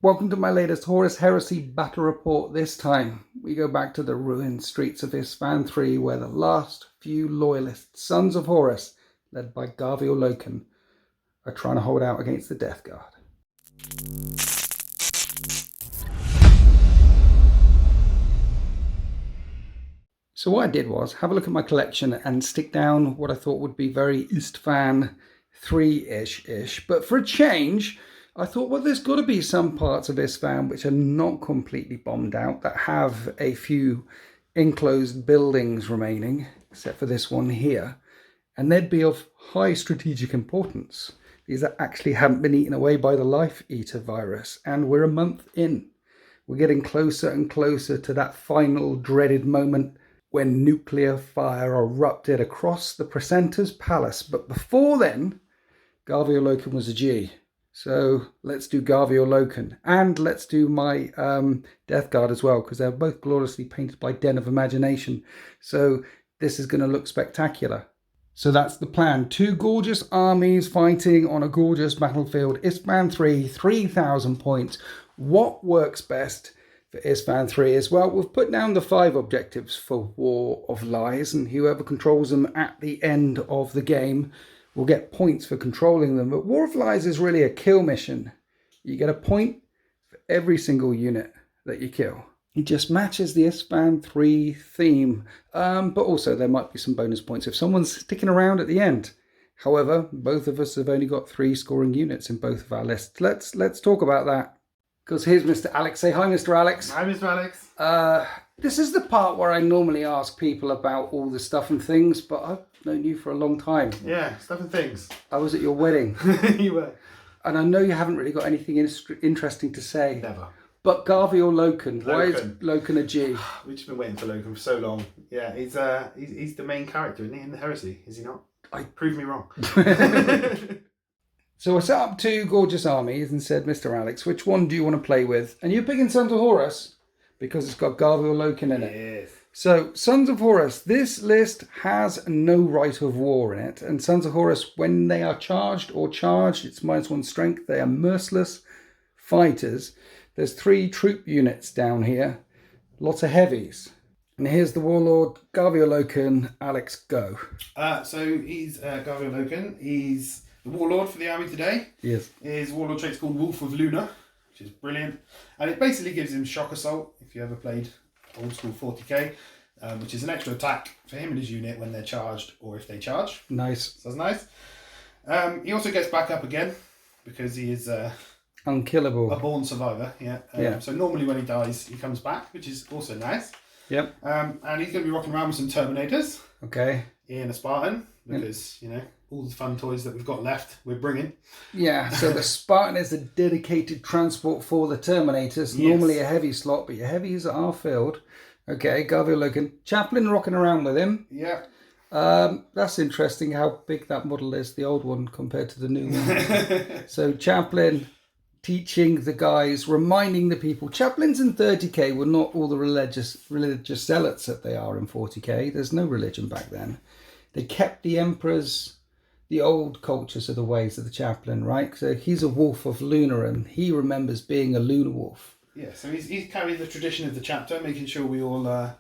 Welcome to my latest Horus Heresy battle report. This time we go back to the ruined streets of Istvaan III, where the last few loyalists, Sons of Horus, led by Garviel Loken, are trying to hold out against the Death Guard. So what I did was have a look at my collection and stick down what I thought would be very Istvaan III-ish. But for a change, I thought, well, there's got to be some parts of Istvaan which are not completely bombed out, that have a few enclosed buildings remaining, except for this one here. And they'd be of high strategic importance. These that actually haven't been eaten away by the Life Eater virus. And we're a month in. We're getting closer and closer to that final dreaded moment when nuclear fire erupted across the Precentor's palace. But before then, Garviel Loken was a G. So let's do Garviel Loken, and let's do my Death Guard as well, because they're both gloriously painted by Den of Imagination. So this is going to look spectacular. So that's the plan. Two gorgeous armies fighting on a gorgeous battlefield. Istvaan III, 3,000 points. What works best for Istvaan III is, well, we've put down the 5 objectives for War of Lies, and whoever controls them at the end of the game will get points for controlling them. But War of Lies is really a kill mission. You get a point for every single unit that you kill. It just matches the Istvaan III theme, but also there might be some bonus points if someone's sticking around at the end. However, both of us have only got 3 scoring units in both of our lists. Let's talk about that. Because here's Mr. Alex. Say hi, Mr. Alex. Hi, Mr. Alex. This is the part where I normally ask people about all the stuff and things, but I've known you for a long time. Yeah, stuff and things. I was at your wedding. You were. And I know you haven't really got anything interesting to say. Never. But Garviel Loken. Why is Loken a G? We've just been waiting for Loken for so long. Yeah, he's the main character, isn't he, in the Heresy? Is he not? Prove me wrong. So I set up 2 gorgeous armies and said, Mr. Alex, which one do you want to play with? And you're picking Sons of Horus because it's got Garviel Loken in it. Yes. So Sons of Horus, this list has no right of war in it. And Sons of Horus, when they are charged, it's -1 strength. They are merciless fighters. There's 3 troop units down here. Lots of heavies. And here's the Warlord, Garviel Loken. Alex, go. So he's Garviel Loken. He's the Warlord for the army today. Yes. His Warlord trait's called Wolf of Luna, which is brilliant. And it basically gives him Shock Assault, if you ever played old school 40k, which is an extra attack for him and his unit when they're charged or if they charge. Nice. So that's nice. He also gets back up again because he is unkillable. A born survivor, yeah. Yeah. So normally when he dies, he comes back, which is also nice. Yep. And he's going to be rocking around with some Terminators. Okay. In a Spartan, because, you know, all the fun toys that we've got left, we're bringing. Yeah, so the Spartan is a dedicated transport for the Terminators. Yes. Normally a heavy slot, but your heavies are filled. Okay, Garviel Loken. Chaplain rocking around with him. Yeah. That's interesting how big that model is, the old one, compared to the new one. So Chaplain teaching the guys, reminding the people. Chaplains in 30k were not all the religious zealots that they are in 40k. There's no religion back then. They kept the emperors, the old cultures of the ways of the chaplain, right? So he's a wolf of Luna, and he remembers being a Luna wolf. Yeah, so he's carrying the tradition of the chapter, making sure we all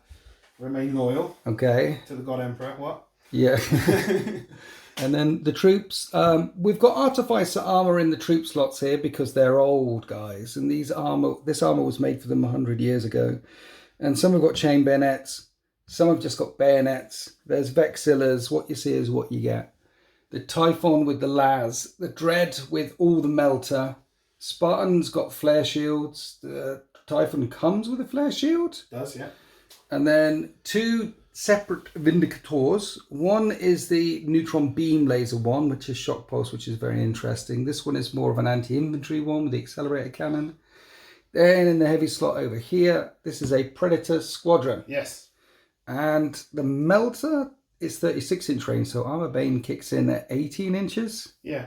remain loyal. Okay. To the God Emperor. What? Yeah. And then the troops. We've got artificer armor in the troop slots here because they're old guys, and this armor was made for them 100 years ago. And some have got chain bayonets. Some have just got bayonets. There's Vexillers. What you see is what you get. The Typhon with the Laz. The Dread with all the Melter. Spartan's got flare shields. The Typhon comes with a flare shield. It does, yeah. And then 2 separate Vindicators. One is the neutron beam laser one, which is shock pulse, which is very interesting. This one is more of an anti-infantry one with the accelerator cannon. Then in the heavy slot over here, this is a Predator squadron. Yes. And the Melter is 36-inch range, so Armor Bane kicks in at 18 inches. Yeah.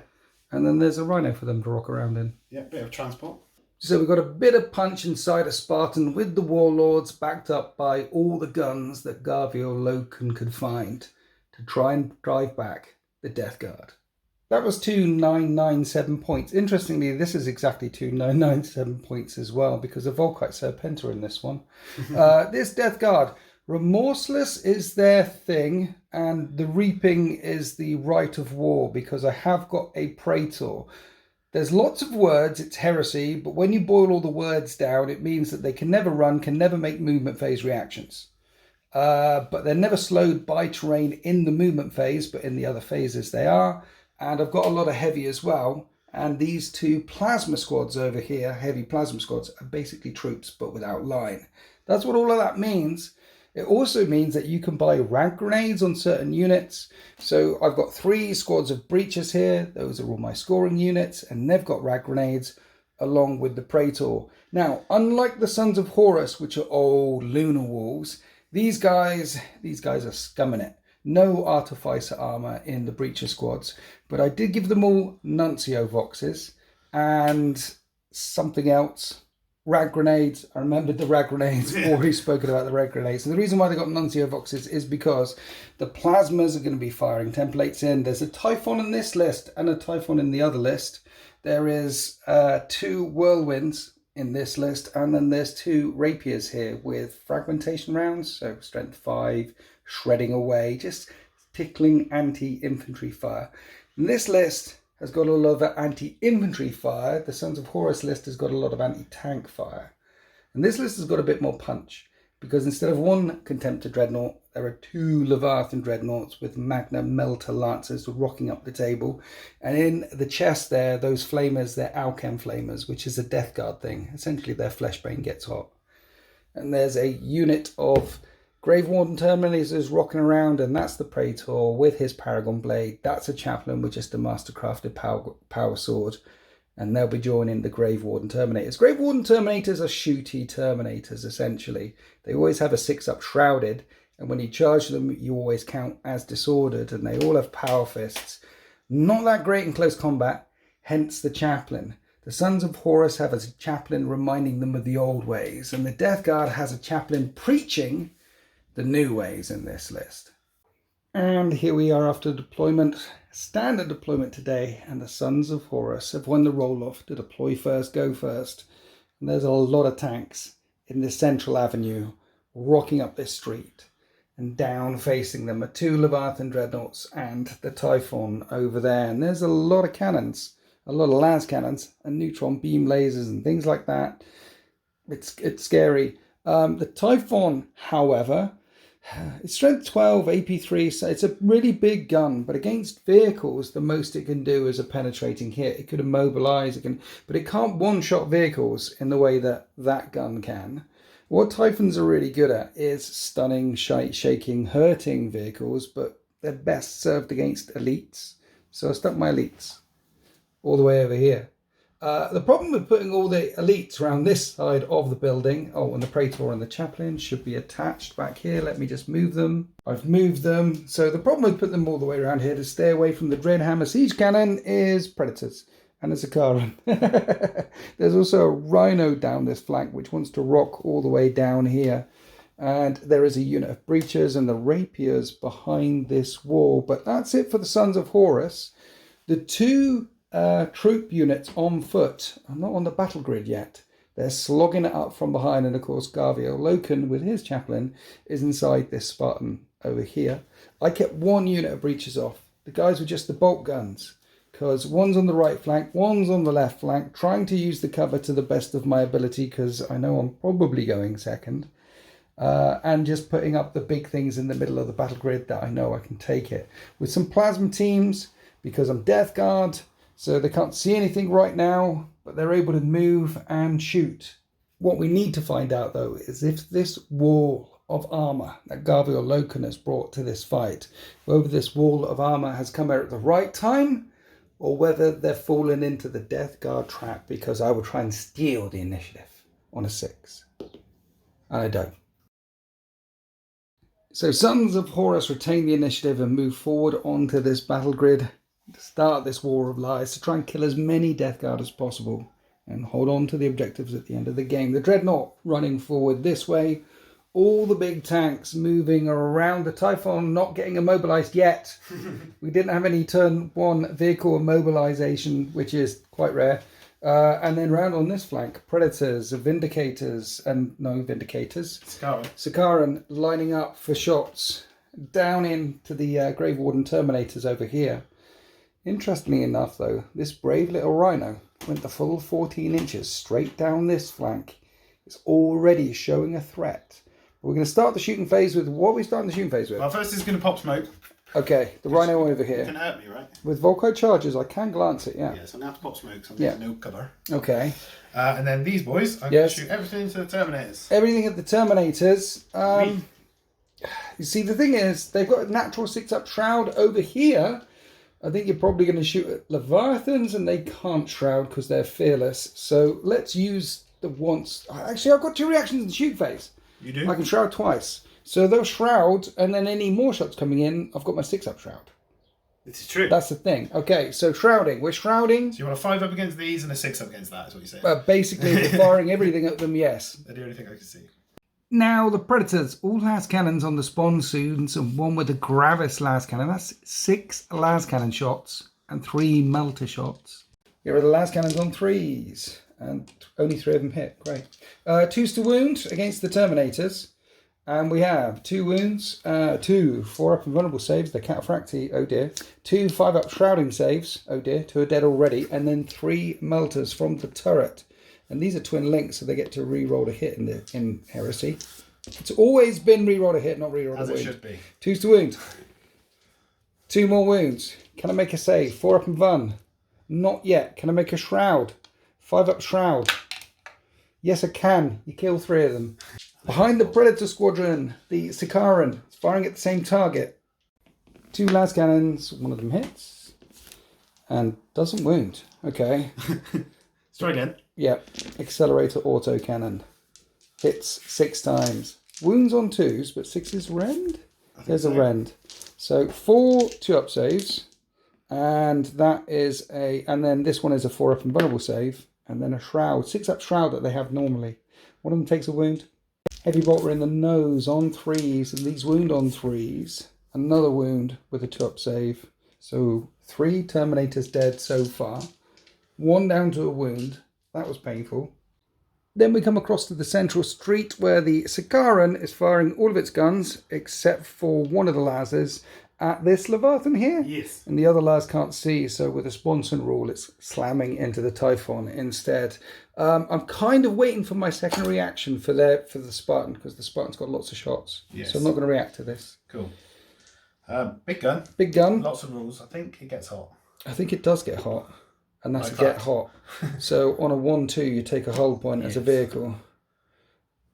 And then there's a Rhino for them to rock around in. Yeah, bit of transport. So we've got a bit of punch inside a Spartan with the Warlords backed up by all the guns that Garviel Loken could find to try and drive back the Death Guard. That was 2997 points. Interestingly, this is exactly 2997 points as well, because of Volkite Serpenta in this one. This Death Guard, Remorseless is their thing, and the Reaping is the Rite of War, because I have got a Praetor. There's lots of words, it's heresy, but when you boil all the words down, it means that they can never run, can never make movement phase reactions. But they're never slowed by terrain in the movement phase, but in the other phases they are. And I've got a lot of heavy as well. And these two plasma squads over here, heavy plasma squads, are basically troops, but without line. That's what all of that means. It also means that you can buy rag grenades on certain units. So I've got 3 squads of breachers here. Those are all my scoring units, and they've got rag grenades along with the Praetor. Now, unlike the Sons of Horus, which are old lunar wolves, these guys are scumming it. No Artificer armor in the breacher squads, but I did give them all Nuncio Voxes and something else. Rag grenades. I remembered the rag grenades. Already spoken about the rag grenades. And the reason why they got Nuncio Voxes is because the plasmas are going to be firing templates in. There's a Typhon in this list and a Typhon in the other list. There is 2 whirlwinds in this list, and then there's 2 rapiers here with fragmentation rounds, so strength 5, shredding away, just tickling anti-infantry fire. And this list has got a lot of anti-infantry fire. The Sons of Horus list has got a lot of anti-tank fire. And this list has got a bit more punch, because instead of 1 Contemptor Dreadnought, there are 2 Leviathan Dreadnoughts with Magna Melter Lancers rocking up the table. And in the chest there, those flamers, they're Alchem flamers, which is a Death Guard thing. Essentially, their fleshbane gets hot. And there's a unit of Grave Warden Terminators rocking around, and that's the Praetor with his Paragon Blade. That's a Chaplain with just a Mastercrafted power sword. And they'll be joining the Grave Warden Terminators. Grave Warden Terminators are shooty Terminators, essentially. They always have a 6-up Shrouded, and when you charge them, you always count as disordered, and they all have Power Fists. Not that great in close combat, hence the Chaplain. The Sons of Horus have a Chaplain reminding them of the old ways, and the Death Guard has a Chaplain preaching the new ways in this list. And here we are after deployment, standard deployment today, and the Sons of Horus have won the roll-off to deploy first, go first. And there's a lot of tanks in this central avenue rocking up this street. And down facing them are 2 Leviathan Dreadnoughts and the Typhon over there. And there's a lot of cannons, a lot of las cannons and neutron beam lasers and things like that. It's scary. The Typhon, however, it's strength 12, AP3, so it's a really big gun, but against vehicles, the most it can do is a penetrating hit. It could immobilize, but it can't one-shot vehicles in the way that that gun can. What Typhons are really good at is stunning, shaking, hurting vehicles, but they're best served against elites. So I stuck my elites all the way over here. The problem with putting all the elites around this side of the building, and the Praetor and the Chaplain should be attached back here. Let me just move them. I've moved them. So the problem with putting them all the way around here to stay away from the Dreadhammer Siege Cannon is Predators and a Sakaran. There's also a Rhino down this flank which wants to rock all the way down here. And there is a unit of Breachers and the Rapiers behind this wall. But that's it for the Sons of Horus. The 2 troop units on foot are not on the battle grid yet. They're slogging it up from behind, and of course Garviel Loken with his Chaplain is inside this Spartan over here. I kept 1 unit of breachers off. The guys were just the bolt guns, because one's on the right flank, one's on the left flank, trying to use the cover to the best of my ability, because I know I'm probably going second, and just putting up the big things in the middle of the battle grid that I know I can take it. With some plasma teams, because I'm Death Guard, so they can't see anything right now, but they're able to move and shoot. What we need to find out, though, is if this wall of armour that Garviel Loken has brought to this fight, whether this wall of armour has come out at the right time, or whether they've fallen into the Death Guard trap, because I will try and steal the initiative on a 6. And I don't. So Sons of Horus retain the initiative and move forward onto this battle grid to start this war of lies, to try and kill as many Death Guard as possible and hold on to the objectives at the end of the game. The Dreadnought running forward this way all the big tanks moving around the Typhon, not getting immobilized yet. We didn't have any turn 1 vehicle immobilization, which is quite rare. And then round on this flank, Predators, Vindicators, Sakaran lining up for shots down into the Grave Warden Terminators over here. Interestingly enough, though, this brave little Rhino went the full 14 inches straight down this flank. It's already showing a threat. We're going to start the shooting phase with... What are we starting the shooting phase with? Well, first it's going to pop smoke. Okay, the Rhino over here. You can hurt me, right? With Volkite charges, I can glance it, yeah. Yeah, so I'm going to have to pop smoke, so I'm getting no cover. Okay. And then these boys, I'm going to shoot everything into the Terminators. Everything at the Terminators. You see, the thing is, they've got a natural 6-up shroud over here. I think you're probably going to shoot at Leviathans, and they can't shroud because they're fearless. So let's use the once... Actually, I've got 2 reactions in the shoot phase. You do? I can shroud twice. So they'll shroud, and then any more shots coming in, I've got my 6-up shroud. This is true. That's the thing. Okay, so shrouding. We're shrouding. So you want a 5-up against these and a 6-up against that, is what you're saying? Basically, we're firing everything at them, yes. They're the only thing I can see. Now, the Predators, all las cannons on the Sponsoons and one with a Gravis las cannon. That's 6 las cannon shots and 3 melter shots. Here are the las cannons on 3s, and only 3 of them hit. Great. 2s to wound against the Terminators. And we have 2 wounds, 2 4-up invulnerable saves, the Cataphracti, oh dear. 2 5-up shrouding saves, oh dear, 2 are dead already. And then 3 melters from the turret. And these are twin links, so they get to re-roll a hit in Heresy. It's always been re-roll a hit, not re-roll a wound. As it should be. 2s to wound. 2 more wounds. Can I make a save? 4-up and Vun. Not yet. Can I make a shroud? 5-up shroud. Yes, I can. You kill 3 of them. Behind the Predator Squadron, the Sakaran is firing at the same target. 2 las cannons, one of them hits and doesn't wound. Okay. Let's try again. Yep. Accelerator auto cannon. Hits 6 times. Wounds on 2s, but 6 is rend? There's a rend. So 4 2-up saves. And that is and then this one is a 4-up invulnerable save. And then a shroud. 6-up shroud that they have normally. One of them takes a wound. Heavy bolter in the nose on 3s, and these wound on 3s. Another wound with a 2-up save. So 3 Terminators dead so far. 1 down to a wound. That was painful. Then we come across to the central street where the Sakaran is firing all of its guns, except for one of the lasers, at this Leviathan here. Yes. And the other las can't see, so with a sponson rule, it's slamming into the Typhon instead. I'm kind of waiting for my second reaction for the Spartan, because the Spartan's got lots of shots. Yes. So I'm not going to react to this. Cool. Big gun. Big gun. Lots of rules. I think it gets hot. I think it does get hot. And that's like a get hot. So on a 1-2, you take a hull point as a vehicle.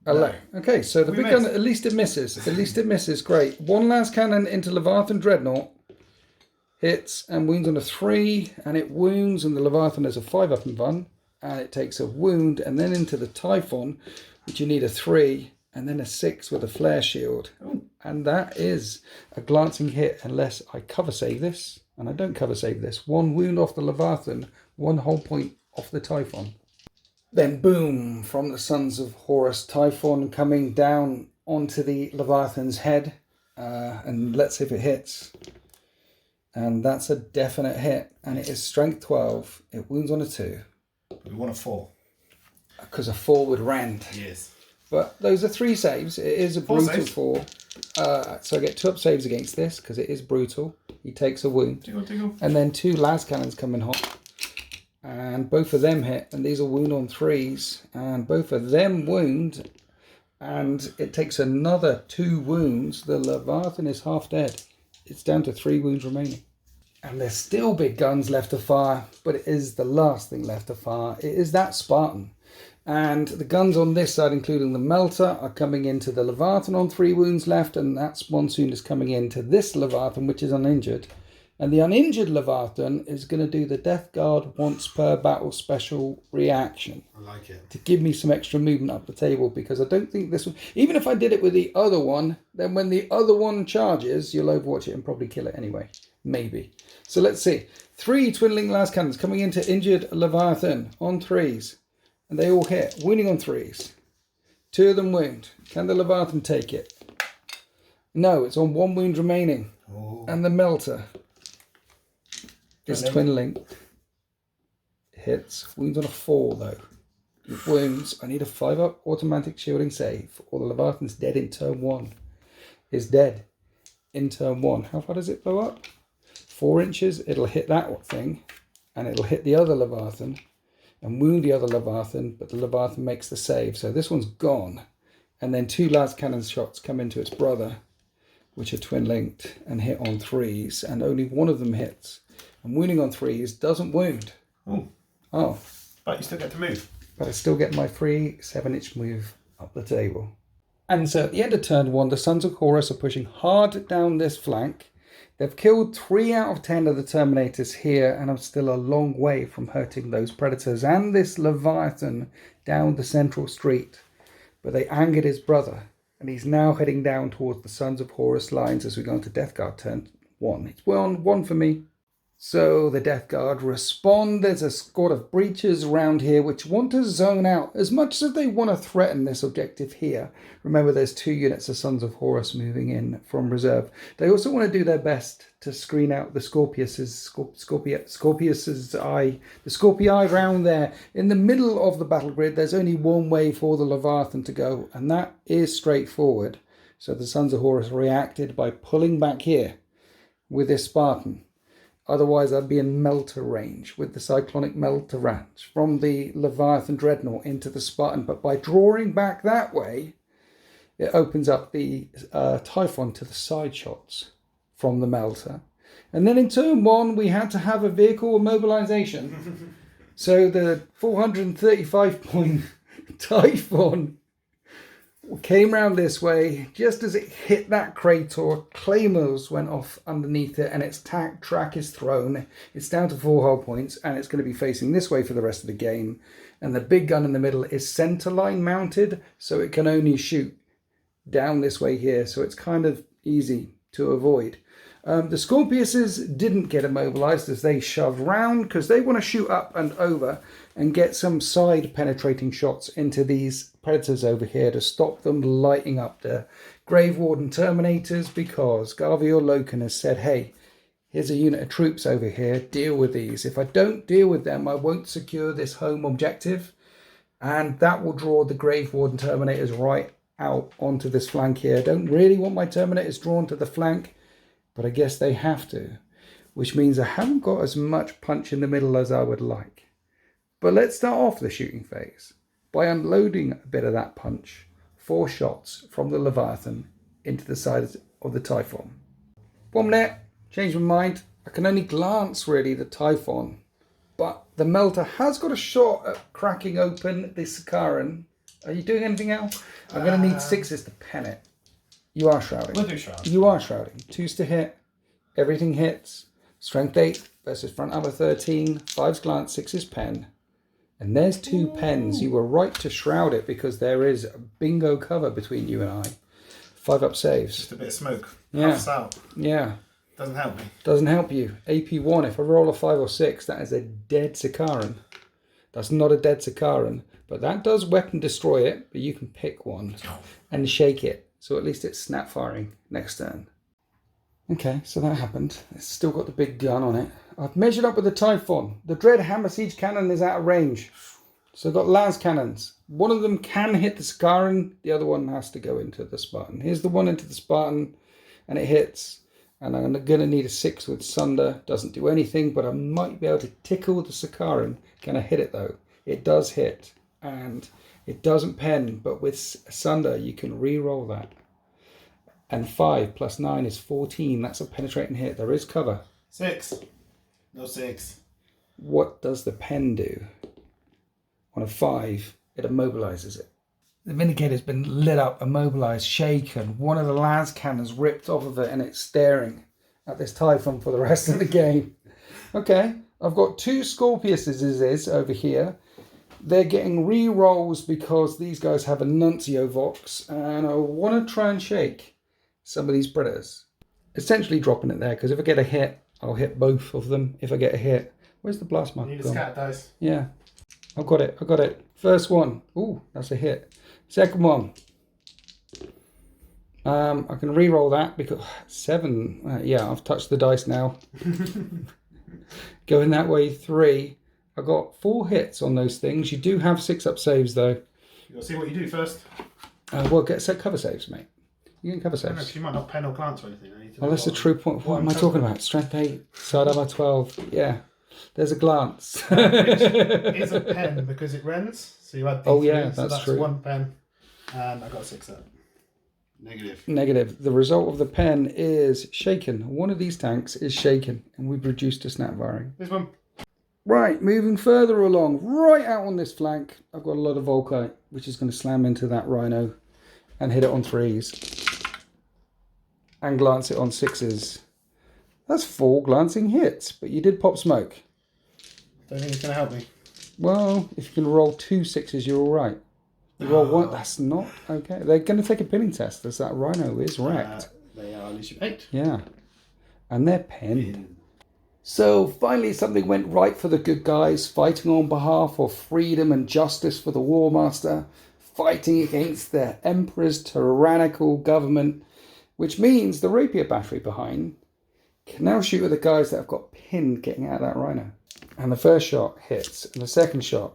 No. Okay, so the big gun, at least it misses. At least it misses. Great. 1 las cannon into Leviathan Dreadnought. Hits and wounds on a 3. And it wounds, and the Leviathan has a 5-up and Vun. And it takes a wound. And then into the Typhon, which you need a 3. And then a 6 with a flare shield. Oh. And that is a glancing hit, unless I cover save this. And I don't cover save this. 1 wound off the Leviathan. 1 hull point off the Typhon. Then boom, from the Sons of Horus, Typhon coming down onto the Leviathan's head. And let's see if it hits. And that's a definite hit. And it is strength 12. It wounds on a 2. We want a 4. Because a 4 would rend. Yes. But those are 3 saves. It is a brutal 4. So I get 2-up saves against this, because it is brutal. He takes a wound. Tingle. And then 2 las cannons come in hot. And both of them hit, and these are wound on 3s, and both of them wound, and it takes another 2 wounds. The Leviathan is half dead. It's down to 3 wounds remaining. And there's still big guns left to fire, but it is the last thing left to fire. It is that Spartan. And the guns on this side, including the Melter, are coming into the Leviathan on 3 wounds left, and that Sponsoon is coming into this Leviathan, which is uninjured. And the uninjured Leviathan is going to do the Death Guard once per battle special reaction. I like it. To give me some extra movement up the table, because I don't think this one... Even if I did it with the other one, then when the other one charges, you'll overwatch it and probably kill it anyway. Maybe. So let's see. 3 twin-link las cannons coming into injured Leviathan on 3s. And they all hit. Wounding on 3s. 2 of them wound. Can the Leviathan take it? No, it's on 1 wound remaining. Oh. And the melter is twin linked. Hits. Wounds on a 4 though. It wounds. I need a 5-up automatic shielding save, or the Leviathan's dead in turn 1. Is dead in turn 1. How far does it blow up? 4 inches. It'll hit that thing, and it'll hit the other Leviathan and wound the other Leviathan, but the Leviathan makes the save. So this one's gone. And then 2 las cannon shots come into its brother, which are twin linked and hit on 3s, and only one of them hits. And wounding on 3s doesn't wound. Oh. But you still get to move. But I still get my free 7-inch move up the table. And so at the end of turn 1, the Sons of Horus are pushing hard down this flank. They've killed 3 out of 10 of the Terminators here, and I'm still a long way from hurting those Predators and this Leviathan down the central street. But they angered his brother, and he's now heading down towards the Sons of Horus lines as we go into Death Guard turn 1. It's 1 for me. So the Death Guard respond. There's a squad of breachers around here which want to zone out as much as they want to threaten this objective here. Remember, there's 2 units of Sons of Horus moving in from reserve. They also want to do their best to screen out the Scorpius's eye. The Scorpii round there. In the middle of the battle grid, there's only one way for the Leviathan to go, and that is straightforward. So the Sons of Horus reacted by pulling back here with this Spartan. Otherwise, I'd be in melter range with the cyclonic melter range from the Leviathan Dreadnought into the Spartan. But by drawing back that way, it opens up the Typhon to the side shots from the melter. And then in turn 1, we had to have a vehicle immobilization. So the 435-point Typhon came round this way. Just as it hit that crater, claymores went off underneath it, and its track is thrown. It's down to 4 hull points, and it's going to be facing this way for the rest of the game. And the big gun in the middle is centerline mounted, so it can only shoot down this way here. So it's kind of easy to avoid. The Scorpiuses didn't get immobilized as they shoved round because they want to shoot up and over and get some side penetrating shots into these Predators over here to stop them lighting up the Grave Warden Terminators, because Garviel Loken has said, hey, here's a unit of troops over here, deal with these. If I don't deal with them, I won't secure this home objective, and that will draw the Grave Warden Terminators right out onto this flank here. I don't really want my Terminators drawn to the flank, but I guess they have to, which means I haven't got as much punch in the middle as I would like. But let's start off the shooting phase by unloading a bit of that punch. 4 shots from the Leviathan into the side of the Typhon. 1 minute, changed my mind. I can only glance really the Typhon, but the melter has got a shot at cracking open the Sakaran. Are you doing anything else? I'm going to need 6s to pen it. You are shrouding. We'll do shrouding. You are shrouding. 2s to hit. Everything hits. Strength 8 versus front armor 13. 5's glance, 6's pen. And there's 2 pens. You were right to shroud it because there is a bingo cover between you and I. 5-up saves. Just a bit of smoke. Yeah. Puffs out. Yeah. Doesn't help me. Doesn't help you. AP1, if I roll a 5 or 6, that is a dead Sakaran. That's not a dead Sakaran. But that does weapon destroy it. But you can pick one and shake it. So at least it's snap firing next turn. Okay, so that happened. It's still got the big gun on it. I've measured up with the Typhon. The Dread Hammer Siege Cannon is out of range. So I've got las cannons. One of them can hit the Sakaran. The other one has to go into the Spartan. Here's the one into the Spartan. And it hits. And I'm going to need a 6 with Sunder. Doesn't do anything, but I might be able to tickle the Sakaran. Can I hit it though? It does hit. And it doesn't pen, but with Sunder you can re-roll that. And 5 plus 9 is 14. That's a penetrating hit. There is cover. 6. No 6. What does the pen do? On a 5, it immobilizes it. The Vindicator's been lit up, immobilized, shaken. One of the las cannons ripped off of it, and it's staring at this Typhon for the rest of the game. Okay, I've got 2 Scorpiuses over here. They're getting re-rolls because these guys have a Nuncio Vox, and I want to try and shake some of these Predators. Essentially dropping it there, because if I get a hit, I'll hit both of them. If I get a hit, where's the blast mark? You need a scat dice. Yeah, I've got it. First one. Ooh, that's a hit. Second one. I can re-roll that because 7. Yeah, I've touched the dice now. Going that way, 3. I got 4 hits on those things. You do have 6 up saves though. You got to see what you do first. Well, set cover saves, mate. You can cover No, saves. you might not pen or glance or anything. Well, that's a true point. What am I talking about? Strength 8, side armor 12. Yeah, there's a glance. Which is a pen because it rends. So you add D3. Oh yeah, so that's true. 1 pen. And I got a 6 up. Negative. Negative. The result of the pen is shaken. One of these tanks is shaken, and we've reduced to snap firing. This one. Right, moving further along, right out on this flank, I've got a lot of Volkite, which is going to slam into that Rhino and hit it on 3s. And glance it on 6s. That's 4 glancing hits, but you did pop smoke. Don't think it's going to help me. Well, if you can roll 2 6s, you're all right. You roll 1, that's not okay. They're going to take a pinning test, as that Rhino is wrecked. They are Leadership 8. Yeah, and they're pinned. So finally something went right for the good guys, fighting on behalf of freedom and justice for the War Master, fighting against the Emperor's tyrannical government, which means the rapier battery behind can now shoot at the guys that have got pinned getting out of that Rhino. And the first shot hits, and the second shot,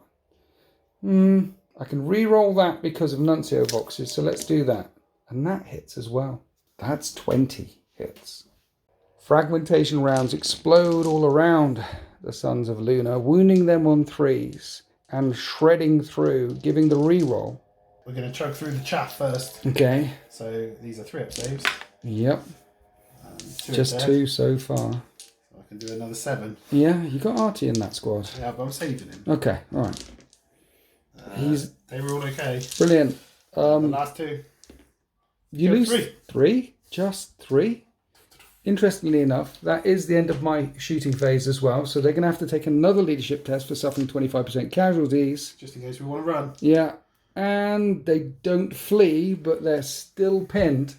I can re-roll that because of Nuncio boxes, so let's do that. And that hits as well. That's 20 hits. Fragmentation rounds explode all around the Sons of Luna, wounding them on 3s and shredding through, giving the re-roll. We're going to choke through the chaff first. Okay. So these are 3 up saves. Yep. Just 2 so far. So I can do another 7. Yeah, you got Artie in that squad. Yeah, but I'm saving him. Okay, all right. They were all okay. Brilliant. The last 2. You lose 3? Just 3? Interestingly enough, that is the end of my shooting phase as well. So they're going to have to take another leadership test for suffering 25% casualties. Just in case we want to run. Yeah. And they don't flee, but they're still pinned.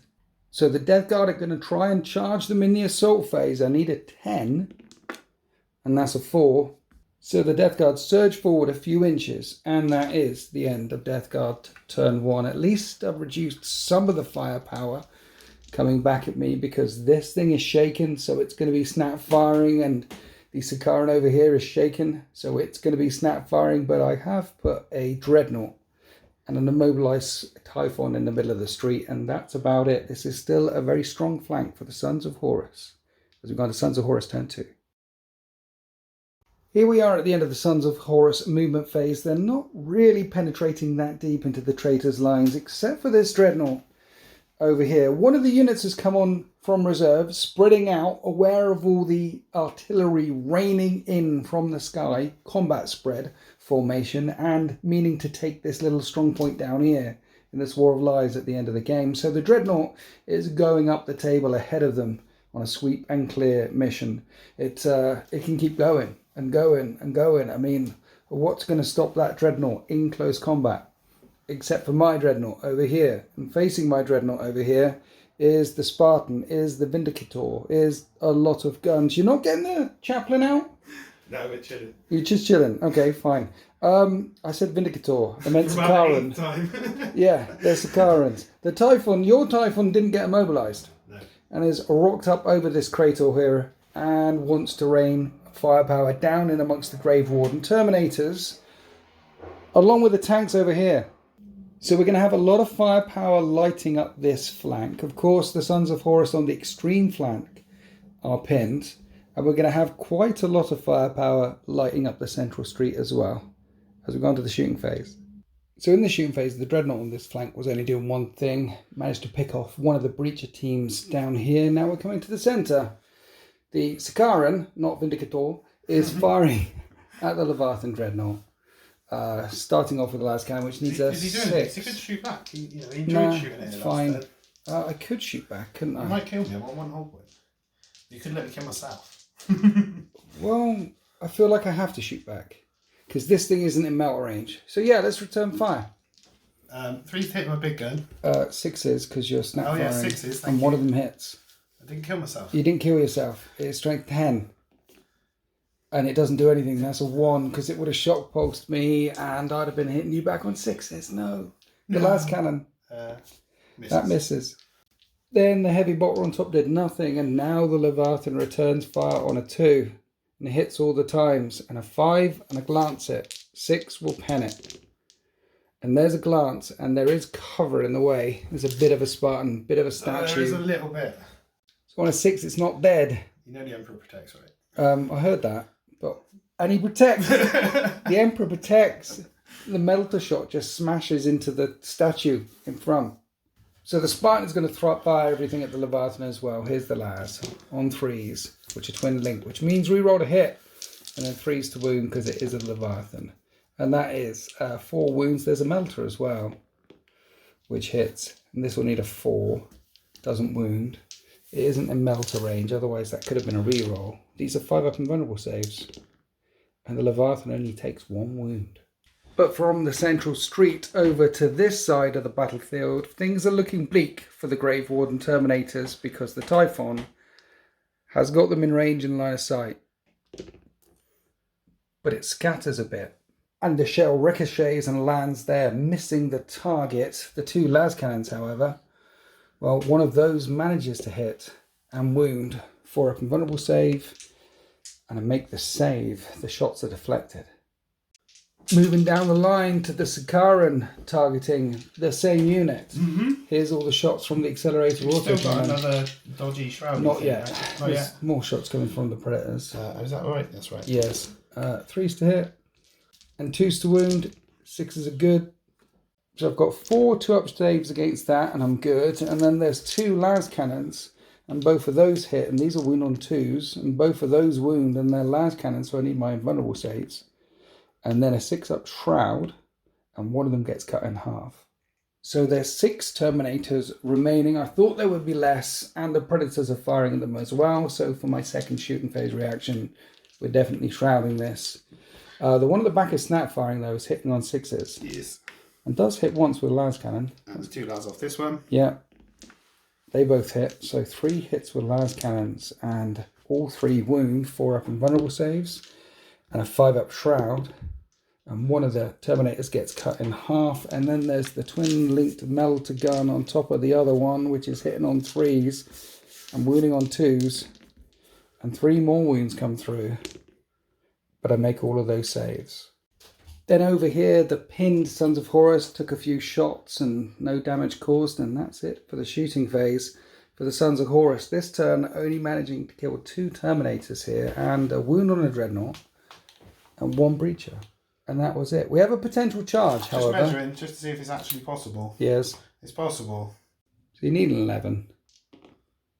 So the Death Guard are going to try and charge them in the assault phase. I need a 10. And that's a 4. So the Death Guard surge forward a few inches. And that is the end of Death Guard turn 1. At least I've reduced some of the firepower coming back at me because this thing is shaken, so it's going to be snap firing, and the Sakaran over here is shaken, so it's going to be snap firing. But I have put a Dreadnought and an immobilized Typhon in the middle of the street, and that's about it. This is still a very strong flank for the Sons of Horus as we go into Sons of Horus turn 2. Here we are at the end of the Sons of Horus movement phase. They're not really penetrating that deep into the traitors' lines, except for this Dreadnought over here. One of the units has come on from reserve, spreading out, aware of all the artillery raining in from the sky, combat spread formation, and meaning to take this little strong point down here in this War of Lies at the end of the game. So the Dreadnought is going up the table ahead of them on a sweep and clear mission. It can keep going and going and going. I mean, what's going to stop that Dreadnought in close combat? Except for my Dreadnought over here. And facing my Dreadnought over here is the Spartan, is the Vindicator, is a lot of guns. You're not getting the Chaplain out? No, we're chilling. You're just chilling. Okay, fine. I said Vindicator. I meant Sakaran. Yeah, they're Sakarans. The Typhon, your Typhon didn't get immobilized. No. And is rocked up over this crater here and wants to rain firepower down in amongst the Grave Warden Terminators, along with the tanks over here. So we're going to have a lot of firepower lighting up this flank. Of course, the Sons of Horus on the extreme flank are pinned. And we're going to have quite a lot of firepower lighting up the central street as well, as we go into the shooting phase. So in the shooting phase, the Dreadnought on this flank was only doing one thing. Managed to pick off one of the breacher teams down here. Now we're coming to the centre. The Sakaran, not Vindicator, is firing at the Leviathan Dreadnought. Starting off with the last cannon, which needs a 6. He could shoot back. He enjoyed shooting it. It's fine. I could shoot back, couldn't I? You might kill me. I'm on 1 whole point. You could let me kill myself. Well, I feel like I have to shoot back because this thing isn't in melt range. So yeah, let's return fire. 3's hit my big gun. 6s because you're snap firing. Oh yeah, 6s. And one of them hits. I didn't kill myself. You didn't kill yourself. It's strength 10. And it doesn't do anything. That's a 1 because it would have shock pulsed me and I'd have been hitting you back on 6s. No, The last cannon. That misses. Then the heavy bolter on top did nothing, and now the Leviathan returns fire on a 2. And it hits all the times, and a 5 and a glance it. 6 will pen it. And there's a glance, and there is cover in the way. There's a bit of a Spartan, bit of a statue. There is a little bit. So on a 6, it's not dead. You know the Emperor protects, right? I heard that. And he protects. The Emperor protects. The melter shot just smashes into the statue in front. So the Spartan's going to fire everything at the Leviathan as well. Here's the Laz on 3s, which are twin linked, which means reroll a hit and then 3s to wound because it is a Leviathan. And that is 4 wounds. There's a melter as well, which hits. And this will need a 4. Doesn't wound. It isn't in melter range, otherwise that could have been a reroll. These are 5-up invulnerable saves. And the Leviathan only takes 1 wound. But from the central street over to this side of the battlefield, things are looking bleak for the Grave Warden Terminators because the Typhon has got them in range and line of sight. But it scatters a bit. And the shell ricochets and lands there, missing the target. The 2 las cannons, however, well, one of those manages to hit and wound. 4-up invulnerable save. And I make the save. The shots are deflected. Moving down the line to the Sakaran targeting the same unit. Here's all the shots from the accelerator auto. Still got another dodgy shroud. Not yet. Right? There's more shots coming from the Predators. Is that right? That's right. Yes. 3s to hit and 2s to wound. 6s are good. So I've got 4 2-up saves against that and I'm good. And then there's 2 las cannons and both of those hit and these are wound on 2s and both of those wound and they're las cannons, so I need my invulnerable saves. And then a 6-up shroud, and one of them gets cut in half. So there's 6 Terminators remaining. I thought there would be less, and the Predators are firing at them as well. So for my second shooting phase reaction, we're definitely shrouding this. The one at the back is snap firing though, is hitting on 6s. Yes. And does hit once with a las cannon. And the 2 las off this one. Yeah. They both hit. So 3 hits with las cannons, and all 3 wound, 4-up invulnerable saves, and a 5-up shroud. And one of the Terminators gets cut in half, and then there's the twin linked melter gun on top of the other one, which is hitting on 3s and wounding on 2s, and 3 more wounds come through, but I make all of those saves. Then over here the pinned Sons of Horus took a few shots and no damage caused, and that's it for the shooting phase for the Sons of Horus. This turn only managing to kill 2 Terminators here and a wound on a Dreadnought and 1 breacher. And that was it. We have a potential charge, however. Just measuring, just to see if it's actually possible. Yes. It's possible. So you need an 11.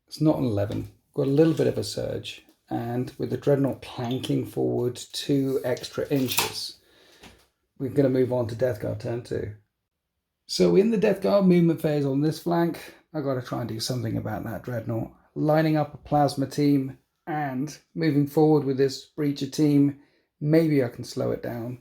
It's not an 11. Got a little bit of a surge. And with the Dreadnought clanking forward 2 extra inches, we're going to move on to Death Guard turn 2. So in the Death Guard movement phase on this flank, I've got to try and do something about that Dreadnought. Lining up a plasma team and moving forward with this breacher team. Maybe I can slow it down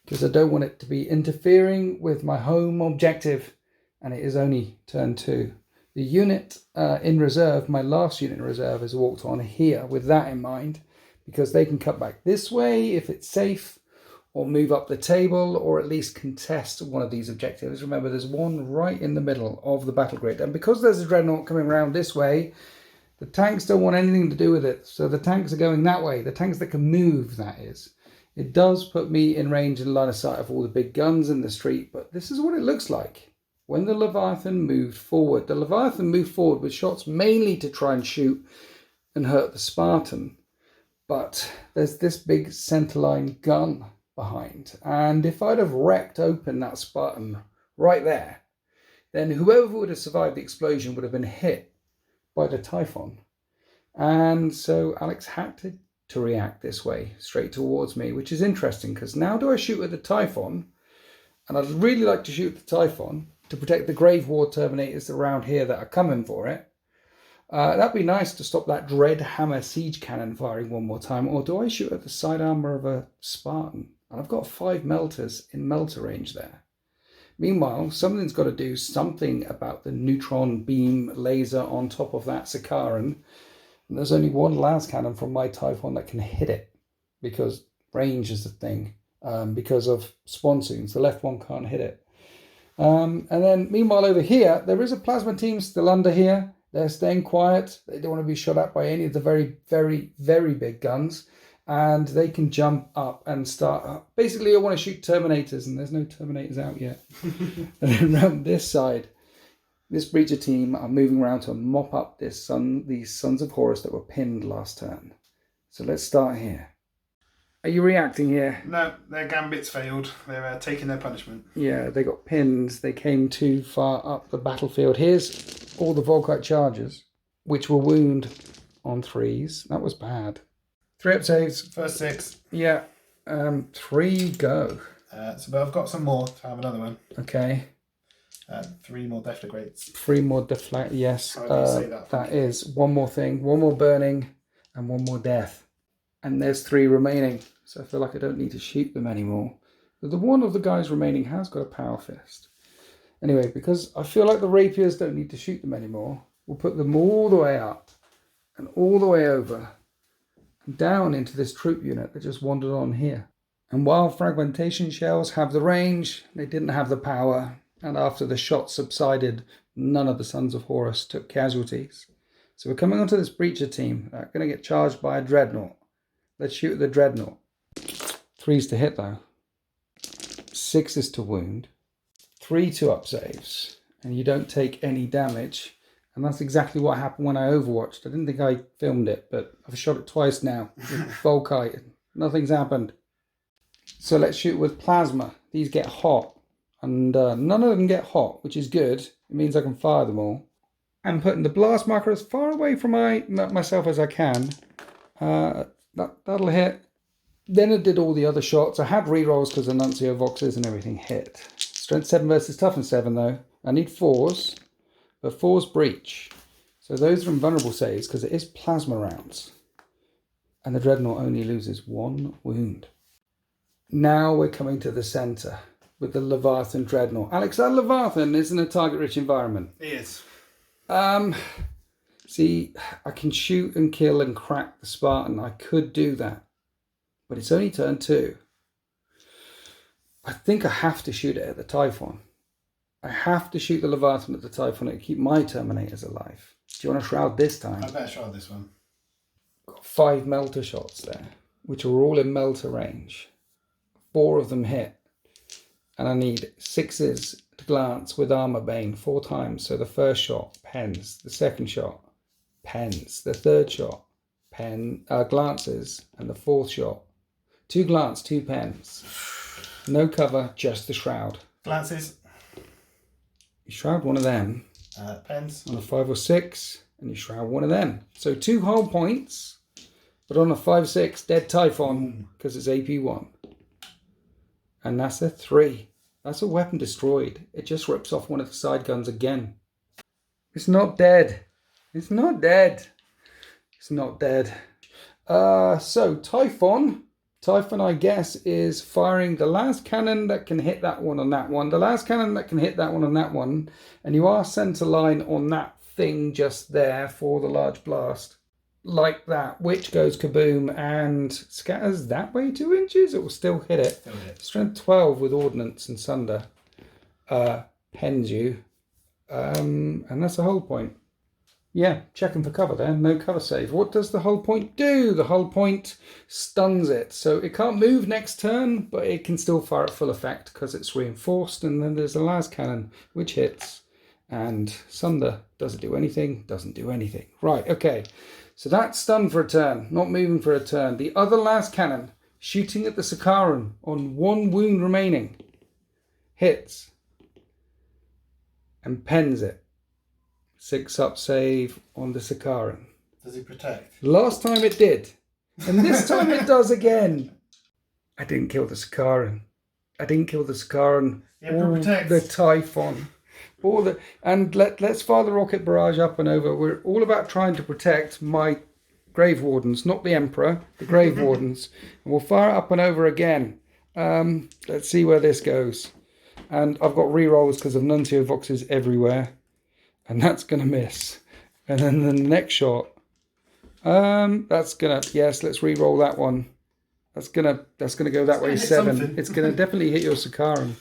because I don't want it to be interfering with my home objective, and it is only turn 2. The unit in reserve, my last unit in reserve, has walked on here with that in mind because they can cut back this way if it's safe, or move up the table, or at least contest one of these objectives. Remember, there's one right in the middle of the battle grid, and because there's a Dreadnought coming around this way, the tanks don't want anything to do with it, so the tanks are going that way. The tanks that can move, that is. It does put me in range and line of sight of all the big guns in the street, but this is what it looks like. When the Leviathan moved forward, with shots mainly to try and shoot and hurt the Spartan. But there's this big centerline gun behind. And if I'd have wrecked open that Spartan right there, then whoever would have survived the explosion would have been hit by the Typhon. And so Alex had to react this way, straight towards me, which is interesting because now do I shoot at the Typhon? And I'd really like to shoot the Typhon to protect the Grave War Terminators around here that are coming for it. That'd be nice to stop that Dread Hammer siege cannon firing one more time. Or do I shoot at the side armor of a Spartan? And I've got 5 melters in melter range there. Meanwhile, something's got to do something about the neutron beam laser on top of that Sakaran. And there's only 1 las cannon from my Typhon that can hit it, because range is the thing. Because of sponsoons, the left one can't hit it. And then meanwhile over here, there is a plasma team still under here. They're staying quiet. They don't want to be shot at by any of the very, very, very big guns. And they can jump up and start up. Basically, I want to shoot Terminators, and there's no Terminators out yet. And then around this side, this breacher team are moving around to mop up these Sons of Horus that were pinned last turn. So let's start here. Are you reacting here? No, their gambits failed. They're taking their punishment. Yeah, they got pinned. They came too far up the battlefield. Here's all the Volkite charges, which will wound on 3s. That was bad. 3 up saves. First 6. Yeah. 3 go. But I've got some more to have another one. Okay. 3 more deflagrates. 3 more deflect. Yes. How do you say that? That is one more thing. 1 more burning and 1 more death. And there's 3 remaining. So I feel like I don't need to shoot them anymore. But the one of the guys remaining has got a power fist. Anyway, because I feel like the rapiers don't need to shoot them anymore, we'll put them all the way up and all the way over and down into this troop unit that just wandered on here. And while fragmentation shells have the range, they didn't have the power. And after the shot subsided, none of the Sons of Horus took casualties. So we're coming onto this breacher team. They're going to get charged by a dreadnought. Let's shoot at the dreadnought. 3s to hit though. 6s to wound. 3 2-up saves. And you don't take any damage. And that's exactly what happened when I overwatched. I didn't think I filmed it, but I've shot it twice now with Volkite. Nothing's happened. So let's shoot with plasma. These get hot. And none of them get hot, which is good. It means I can fire them all. I'm putting the blast marker as far away from myself as I can. That'll hit. Then it did all the other shots. I had rerolls because the Nuncio Voxes and everything hit. Strength 7 versus Toughness 7 though. I need 4s, but 4s breach. So those are invulnerable saves because it is plasma rounds. And the Dreadnought only loses 1 wound. Now we're coming to the centre with the Leviathan Dreadnought. Alex, that Leviathan is in a target-rich environment. It is. See, I can shoot and kill and crack the Spartan. I could do that. But it's only turn 2. I think I have to shoot it at the Typhon. I have to shoot the Leviathan at the Typhon to keep my Terminators alive. Do you want to shroud this time? I better shroud this one. Got 5 melter shots there, which are all in melter range. 4 of them hit. And I need 6s to glance with Armor Bane 4 times. So the first shot, pens. The second shot, pens. The third shot, glances. And the 4th shot, 2 glance, 2 pens. No cover, just the shroud. Glances. You shroud one of them. Pens. On a 5 or 6, and you shroud one of them. So 2 whole points, but on a 5-6, dead Typhon, because it's AP1. And that's a 3. That's a weapon destroyed. It just rips off one of the side guns again. It's not dead. It's not dead. It's not dead. So Typhon, I guess, is firing the last cannon that can hit that one on that one. The last cannon that can hit that one on that one. And you are centre line on that thing just there for the large blast. Like that, which goes kaboom and scatters that way 2 inches. It will still hit it. Still hit. Strength 12 with Ordnance and Sunder. Pens you. And that's the whole point. Yeah, checking for cover there. No cover save. What does the hull point do? The hull point stuns it. So it can't move next turn, but it can still fire at full effect because it's reinforced. And then there's the last cannon, which hits. And Sunder, does it do anything? Doesn't do anything. Right, okay. So that's stunned for a turn, not moving for a turn. The other last cannon, shooting at the Sakaran on 1 wound remaining, hits and pens it. 6-up save on the Sakaran. Does he protect? Last time it did. And this time it does again. I didn't kill the Sakaran. I didn't kill the Sakaran or the Typhon. And let's fire the rocket barrage up and over. We're all about trying to protect my Grave Wardens, not the Emperor, the Grave Wardens. And we'll fire it up and over again. Let's see where this goes. And I've got rerolls because of Nuncio Voxes everywhere. And that's going to miss. And then the next shot. That's going to, yes, let's re-roll that one. That's gonna go that way 7. It's going to definitely hit your Sakaran.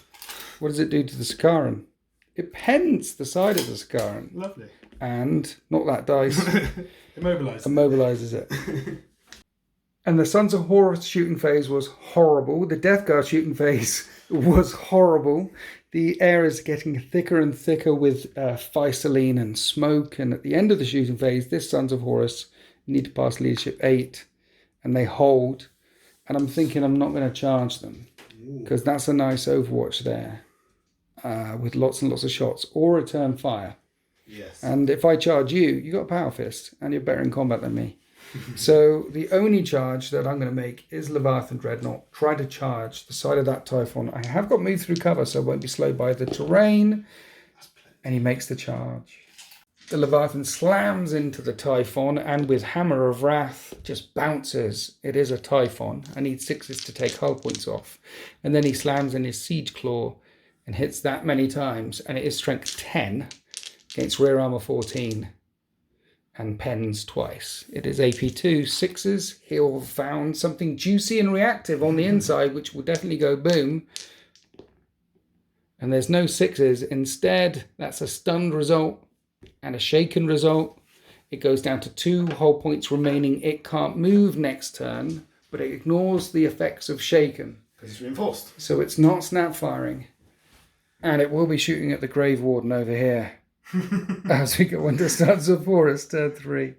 What does it do to the Sakaran? It pens the side of the Sakaran. Lovely. And, not that dice, Immobilises it. And the Sons of Horus shooting phase was horrible. The Death Guard shooting phase was horrible. The air is getting thicker and thicker with physaline and smoke. And at the end of the shooting phase, this Sons of Horus need to pass leadership 8. And they hold. And I'm thinking I'm not going to charge them. Because that's a nice Overwatch there. With lots and lots of shots. Or return fire. Yes. And if I charge you, you got a Power Fist. And you're better in combat than me. So the only charge that I'm going to make is Leviathan Dreadnought. Try to charge the side of that Typhon. I have got move through cover, so I won't be slowed by the terrain. And he makes the charge. The Leviathan slams into the Typhon and with Hammer of Wrath just bounces. It is a Typhon. I need 6s to take hull points off. And then he slams in his Siege Claw and hits that many times. And it is strength 10 against rear armor 14. And pens twice. It is AP2, 6s. He'll have found something juicy and reactive on the inside, which will definitely go boom. And there's no 6s. Instead, that's a stunned result and a shaken result. It goes down to 2 hull points remaining. It can't move next turn, but it ignores the effects of shaken. Because it's reinforced. So it's not snap firing. And it will be shooting at the Grave Warden over here. As we go into Sons of Horus turn 3.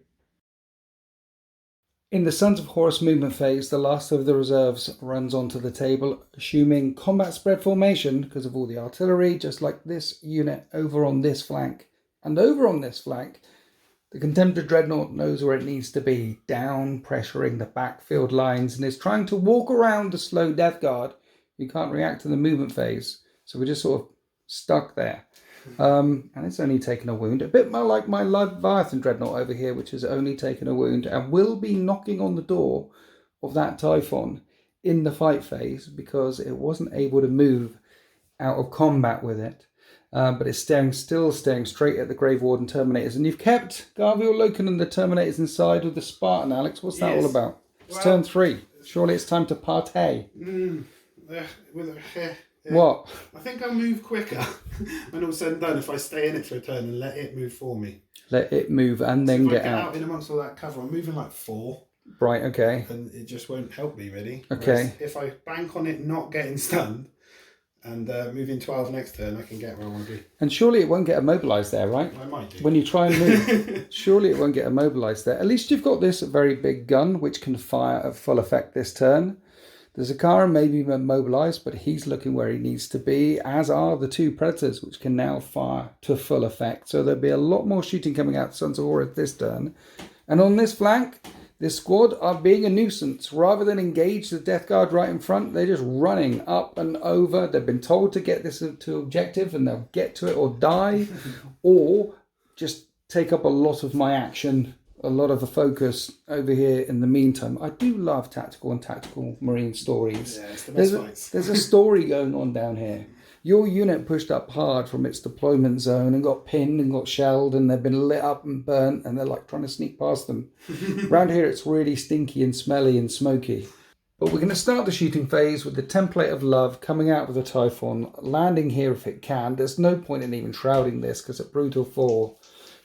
In the Sons of Horus movement phase, the last of the reserves runs onto the table, assuming combat spread formation because of all the artillery, just like this unit over on this flank. And over on this flank, the Contemptor Dreadnought knows where it needs to be, down, pressuring the backfield lines, and is trying to walk around the slow Death Guard who can't react to the movement phase. So we're just sort of stuck there. And it's only taken a wound. A bit more like my Leviathan Dreadnought over here, which has only taken a wound and will be knocking on the door of that Typhon in the fight phase because it wasn't able to move out of combat with it. But it's still staring straight at the Grave Warden Terminators. And you've kept Garviel Loken and the Terminators inside with the Spartan, Alex. What's that all about? It's turn 3. Surely it's time to partay. What? I think I'll move quicker when all said and done if I stay in it for a turn and let it move for me. Let it move and then so get I get out. In amongst all that cover. I'm moving like 4. Right, okay. And it just won't help me really. Okay. Whereas if I bank on it not getting stunned and moving 12 next turn, I can get where I want to be. And surely it won't get immobilised there, right? I might do. When you try and move, surely it won't get immobilised there. At least you've got this very big gun which can fire at full effect this turn. The Sakaran may be immobilised, but he's looking where he needs to be, as are the 2 Predators, which can now fire to full effect. So there'll be a lot more shooting coming out of Sons of Horus this turn. And on this flank, this squad are being a nuisance. Rather than engage the Death Guard right in front, they're just running up and over. They've been told to get this to objective, and they'll get to it or die, or just take up a lot of my action, a lot of the focus over here in the meantime. I do love tactical and tactical marine stories. Yeah, it's the best fights. There's a story going on down here. Your unit pushed up hard from its deployment zone and got pinned and got shelled, and they've been lit up and burnt, and they're like trying to sneak past them. Around here it's really stinky and smelly and smoky. But we're going to start the shooting phase with the Template of Love coming out with a Typhon, landing here if it can. There's no point in even shrouding this because at Brutal 4,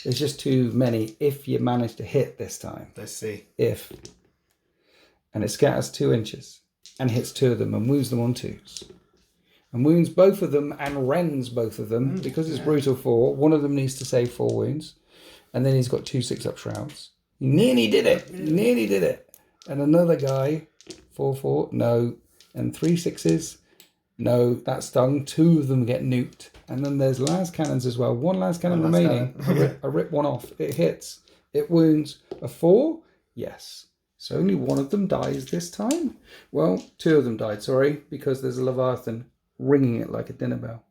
there's just too many if you manage to hit this time. Let's see. If. And it scatters 2 inches and hits 2 of them and wounds them on 2s. And wounds both of them and rends both of them because it's Brutal 4. One of them needs to save 4 wounds. And then he's got 2 6-up shrouds. He nearly did it. He nearly did it. And another guy, 4-4, no. And 3 6s, no. That stung. 2 of them get nuked. And then there's las cannons as well. 1 las cannon remaining. I rip 1 off. It hits. It wounds. A 4? Yes. So only 1 of them dies this time? Well, 2 of them died, sorry, because there's a Leviathan ringing it like a dinner bell.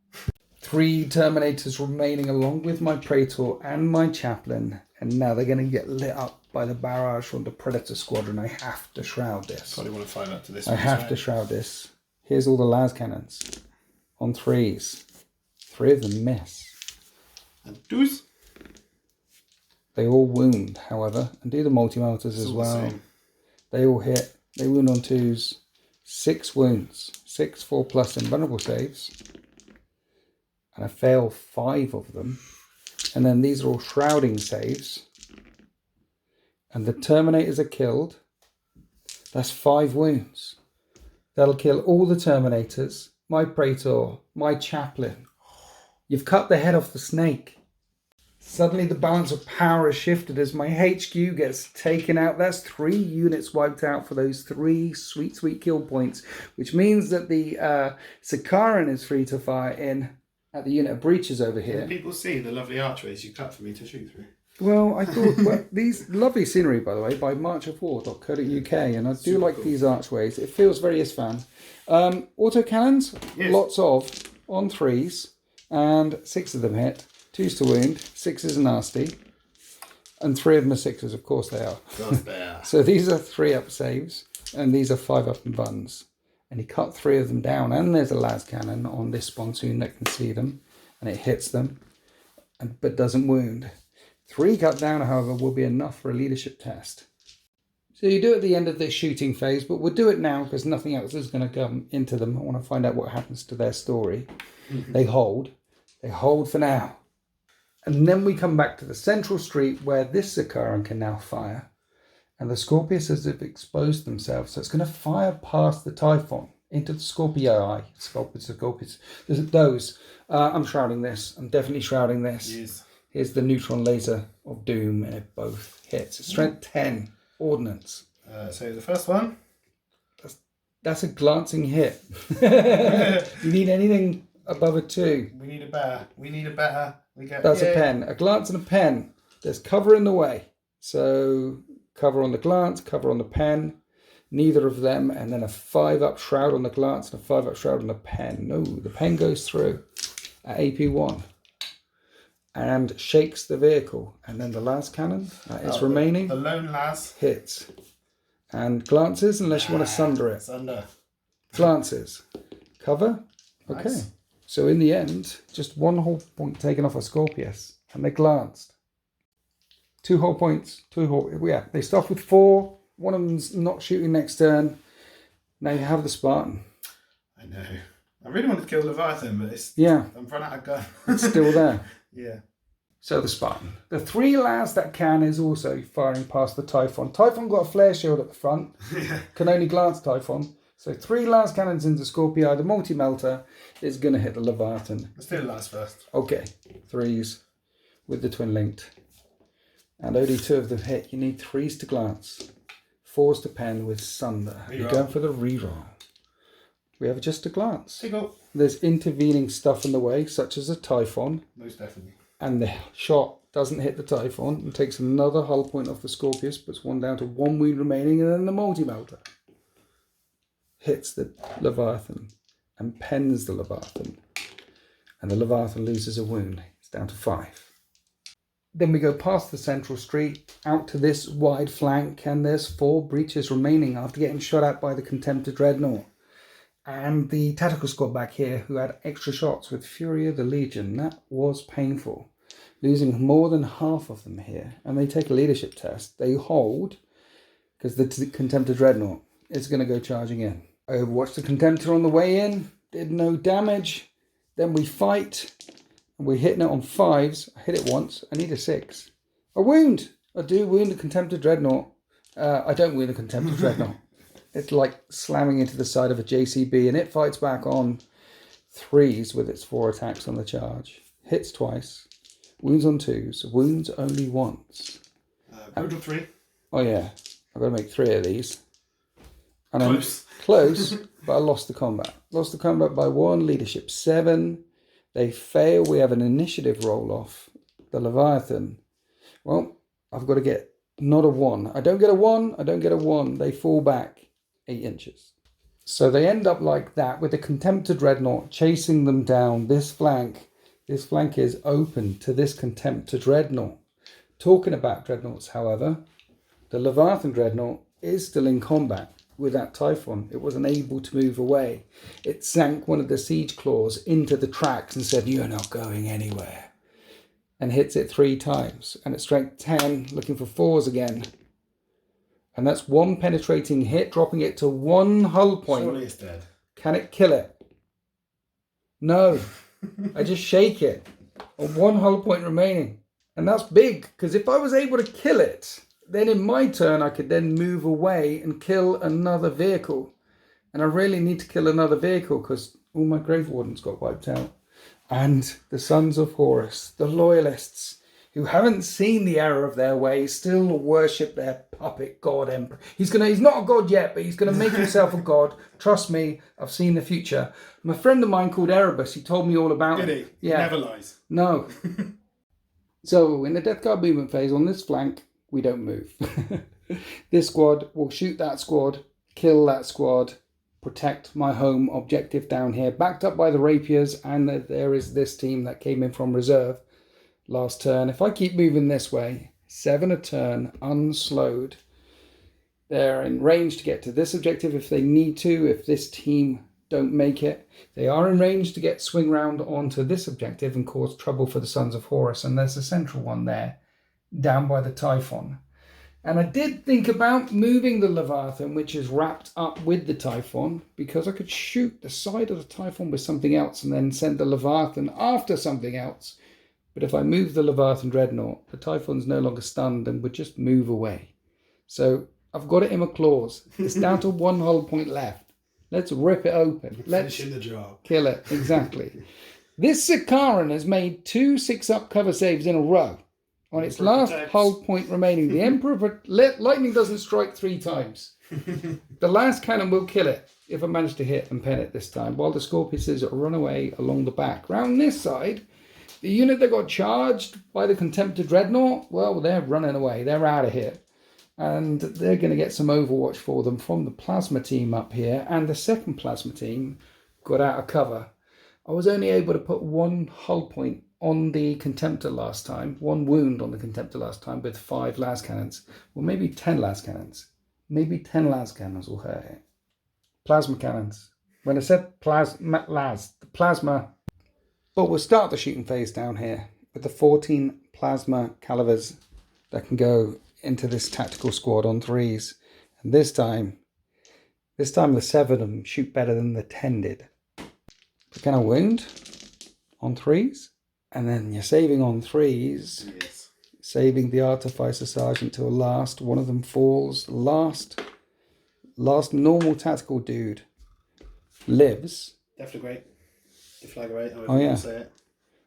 3 Terminators remaining along with my Praetor and my Chaplain. And now they're going to get lit up by the barrage from the Predator Squadron. I have to shroud this. Probably want to find out to this I have to shroud this. Here's all the las cannons. On 3s. 3 of them miss. And 2s? They all wound, however, and do the multi-melters as well. They all hit. They wound on 2s. 6 wounds. 6 4+ invulnerable saves. and I fail 5 of them. And then these are all shrouding saves. And the Terminators are killed. That's 5 wounds. That'll kill all the Terminators, my Praetor, my Chaplain. You've cut the head off the snake. Suddenly the balance of power has shifted as my HQ gets taken out. That's 3 units wiped out for those 3 sweet, sweet kill points, which means that the Sakaran is free to fire in at the unit of breaches over here. Can people see the lovely archways you cut for me to shoot through? Well, I thought, these lovely scenery, by the way, by marchofwar.co.uk, and I do like these archways. It feels very Istvaan. Autocannons, lots of, on 3s, and 6 of them hit. 2's to wound, 6's are nasty, and 3 of them are 6's, of course they are. So these are 3-up saves, and these are 5-up and buns. And he cut 3 of them down, and there's a las cannon on this spontoon that can see them, and it hits them, but doesn't wound. 3 cut down, however, will be enough for a leadership test. So you do it at the end of this shooting phase, but we'll do it now because nothing else is going to come into them. I want to find out what happens to their story. They hold for now. And then we come back to the central street where this Sakaran can now fire. And the Scorpiuses have exposed themselves. So it's going to fire past the Typhon into the Scorpii. Scorpius. Those. I'm shrouding this. I'm definitely shrouding this. Yes. Here's the neutron laser of doom, and it both hits. Strength 10, ordnance. So the first one. That's a glancing hit. You need anything above a 2. We need a better. That's a pen. A glance and a pen. There's cover in the way. So cover on the glance, cover on the pen. Neither of them. And then a 5-up shroud on the glance and a 5-up shroud on the pen. No, the pen goes through at AP1 and shakes the vehicle. And then the las cannon that is remaining. The lone las hits. And glances, unless you want to sunder it. Sunder. Glances. Cover. Okay. Nice. So in the end, just 1 whole point taken off a Scorpius, and they glanced. 2 whole points, they start with 4. One of them's not shooting next turn. Now you have the Spartan. I know. I really wanted to kill Leviathan, but I'm running out of gun. It's still there. Yeah. So the Spartan. The 3 las that can is also firing past the Typhon. Typhon got a flare shield at the front. Can only glance Typhon. So 3 las cannons into Scorpii. The multi-melter is going to hit the Leviathan. Let's do the las first. Okay. 3s with the twin linked. And only 2 of them hit. You need 3s to glance. 4s to pen with sunder. Reroll. You're going for the reroll. We have just a glance. There you go. There's intervening stuff in the way, such as a Typhon. Most definitely. And the shot doesn't hit the Typhon and takes another hull point off the Scorpius, puts 1 down to 1 wound remaining, and then the multi-melter hits the Leviathan and pens the Leviathan. And the Leviathan loses a wound. It's down to 5. Then we go past the central street, out to this wide flank, and there's 4 breaches remaining after getting shot at by the Contemptor Dreadnought. And the tactical squad back here who had extra shots with Fury of the Legion. That was painful. Losing more than half of them here. And they take a leadership test. They hold, because the Contemptor Dreadnought is going to go charging in. I overwatched the Contemptor on the way in, did no damage. Then we fight, and we're hitting it on 5s. I hit it once, I need a 6. A wound! I do wound the Contemptor Dreadnought. I don't wound the Contemptor Dreadnought. It's like slamming into the side of a JCB, and it fights back on 3s with its 4 attacks on the charge. Hits twice. Wounds on 2s. Wounds only once. Brutal 3. Oh yeah. I've got to make 3 of these. And Close. I'm close, but I lost the combat. Lost the combat by 1. Leadership 7. They fail. We have an initiative roll off. The Leviathan. Well, I've got to get not a 1. I don't get a 1. I don't get a 1. They fall back 8 inches. So they end up like that with the Contemptor Dreadnought chasing them down this flank. This flank is open to this Contemptor Dreadnought. Talking about Dreadnoughts, however, the Leviathan Dreadnought is still in combat with that Typhon. It wasn't able to move away. It sank one of the siege claws into the tracks and said, "You're not going anywhere." And hits it 3 times. And it's strength 10, looking for 4s again. And that's 1 penetrating hit, dropping it to 1 hull point. Surely it's dead. Can it kill it? No. I just shake it on 1 hull point remaining. And that's big, because if I was able to kill it, then in my turn I could then move away and kill another vehicle. And I really need to kill another vehicle because all my Grave Wardens got wiped out. And the Sons of Horus, the loyalists, who haven't seen the error of their ways, still worship their puppet god emperor. He's not a god yet, but he's gonna make himself a god. Trust me, I've seen the future. My friend of mine called Erebus, he told me all about it. Did he? Yeah. He never lies. No. So in the Death Guard movement phase, on this flank, we don't move. This squad will shoot that squad, kill that squad, protect my home objective down here, backed up by the rapiers, and there is this team that came in from reserve last turn. If I keep moving this way, 7 a turn, unslowed, they're in range to get to this objective if they need to, if this team don't make it. They are in range to get swing round onto this objective and cause trouble for the Sons of Horus, and there's a central one there, down by the Typhon. And I did think about moving the Leviathan, which is wrapped up with the Typhon, because I could shoot the side of the Typhon with something else and then send the Leviathan after something else. But if I move the Leviathan Dreadnought, the Typhon's no longer stunned and would just move away. So I've got it in my claws. It's down to 1 hull point left. Let's rip it open. Let's finish in the job. Kill it. Exactly. This Sikaran has made 2 6-up cover saves in a row. On its last hull point remaining, the Emperor lightning doesn't strike 3 times. The last cannon will kill it if I manage to hit and pen it this time, while the Scorpiuses run away along the back. Round this side, the unit that got charged by the Contemptor Dreadnought, well, they're running away. They're out of here. And they're going to get some overwatch for them from the Plasma team up here. And the second Plasma team got out of cover. I was only able to put 1 hull point on the Contemptor last time. 1 wound on the Contemptor last time with 5 las cannons. Well, maybe 10 las cannons. Maybe 10 las cannons will hurt it. Plasma cannons. When I said the plasma. But we'll start the shooting phase down here with the 14 plasma calivers that can go into this tactical squad on 3s. And this time the 7 of them shoot better than the 10 did. But can I wound on 3s? And then you're saving on 3s. Yes. Saving the Artificer Sergeant till last. One of them falls. Last normal tactical dude lives. Deflagrate. Deflagrate, however Oh, yeah. you say it.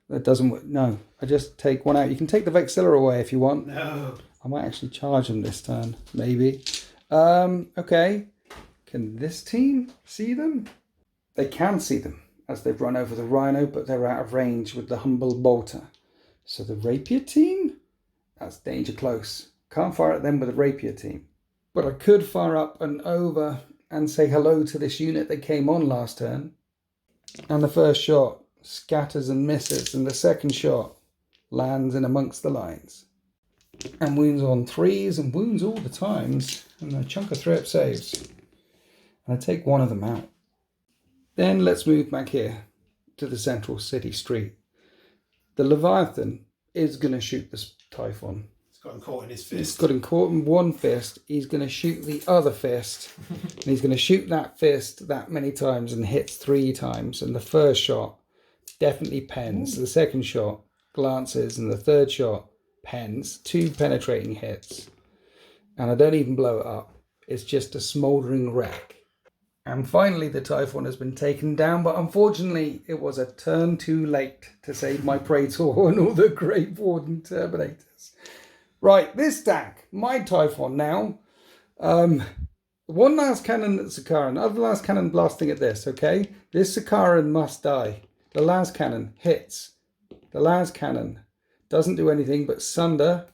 That doesn't work. No, I just take one out. You can take the Vexilla away if you want. No. I might actually charge them this turn, maybe. Okay. Can this team see them? They can see them as they've run over the Rhino, but they're out of range with the Humble Bolter. So the Rapier team? That's danger close. Can't fire at them with the Rapier team. But I could fire up and over and say hello to this unit that came on last turn. And the first shot scatters and misses, and the second shot lands in amongst the lines. And wounds on 3s and wounds all the times, and a chunk of 3-up saves. And I take one of them out. Then let's move back here to the central city street. The Leviathan is going to shoot this Typhon. It's got him caught in his fist. He's got him caught in one fist. He's going to shoot the other fist. And he's going to shoot that fist that many times and hits 3 times. And the first shot definitely pens. The second shot glances. And the third shot pens. 2 penetrating hits. And I don't even blow it up. It's just a smouldering wreck. And finally the Typhon has been taken down. But unfortunately it was a turn too late to save my Praetor and all the Grave Warden Terminators. Right, this stack, my Typhon now. 1 last cannon at Sikaran, other last cannon blasting at this, okay? This Sikaran must die. The last cannon hits. The last cannon doesn't do anything, but Sunder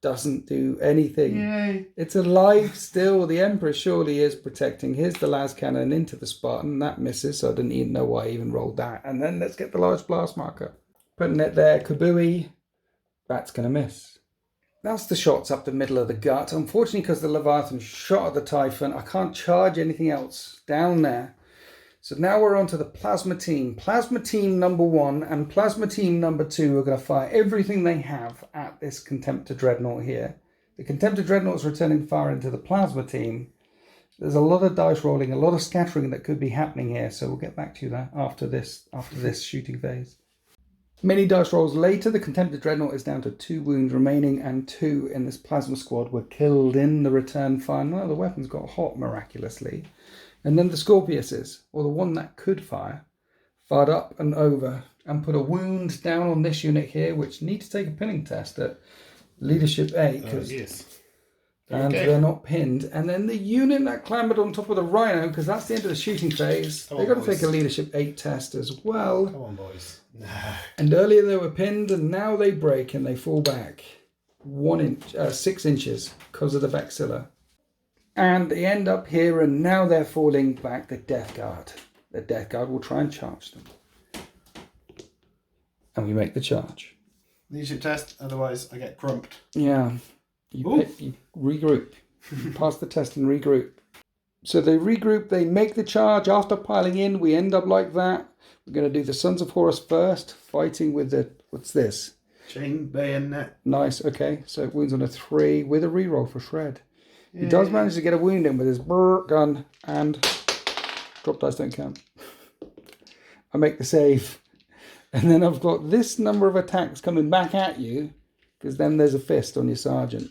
doesn't do anything. Yay. It's alive still. The Emperor surely is protecting. Here's the last cannon into the Spartan. That misses, so I didn't even know why I even rolled that. And then let's get the large blast marker. Putting it there, kabooey. That's going to miss. That's the shots up the middle of the gut. Unfortunately, because the Leviathan shot at the Typhon, I can't charge anything else down there. So now we're on to the Plasma team. Plasma team number 1 and Plasma team number 2 are going to fire everything they have at this Contemptor Dreadnought here. The Contemptor Dreadnought is returning fire into the Plasma team. There's a lot of dice rolling, a lot of scattering that could be happening here. So we'll get back to that after this shooting phase. Many dice rolls later, the Contempted Dreadnought is down to 2 wounds remaining, and 2 in this plasma squad were killed in the return fire. None of the weapons got hot miraculously. And then the Scorpiuses, or the one that could fire, fired up and over and put a wound down on this unit here, which need to take a pinning test at Leadership 8. Yes. And they're not pinned. And then the unit that clambered on top of the Rhino, because that's the end of the shooting phase, they've got to take a Leadership 8 test as well. Come on, boys. And earlier they were pinned, and now they break and they fall back 6 inches because of the Vexilla. And they end up here, and now they're falling back. The Death Guard. The Death Guard will try and charge them. And we make the charge. Leadership test, otherwise I get crumped. Yeah. You regroup. You pass the test and regroup. So they regroup, they make the charge. After piling in, we end up like that. We're going to do the Sons of Horus first, fighting with the... What's this? Chain bayonet. Nice, okay. So wounds on a 3 with a reroll for shred. He does manage to get a wound in with his gun, and drop dice don't count. I make the save. And then I've got this number of attacks coming back at you, because then there's a fist on your sergeant.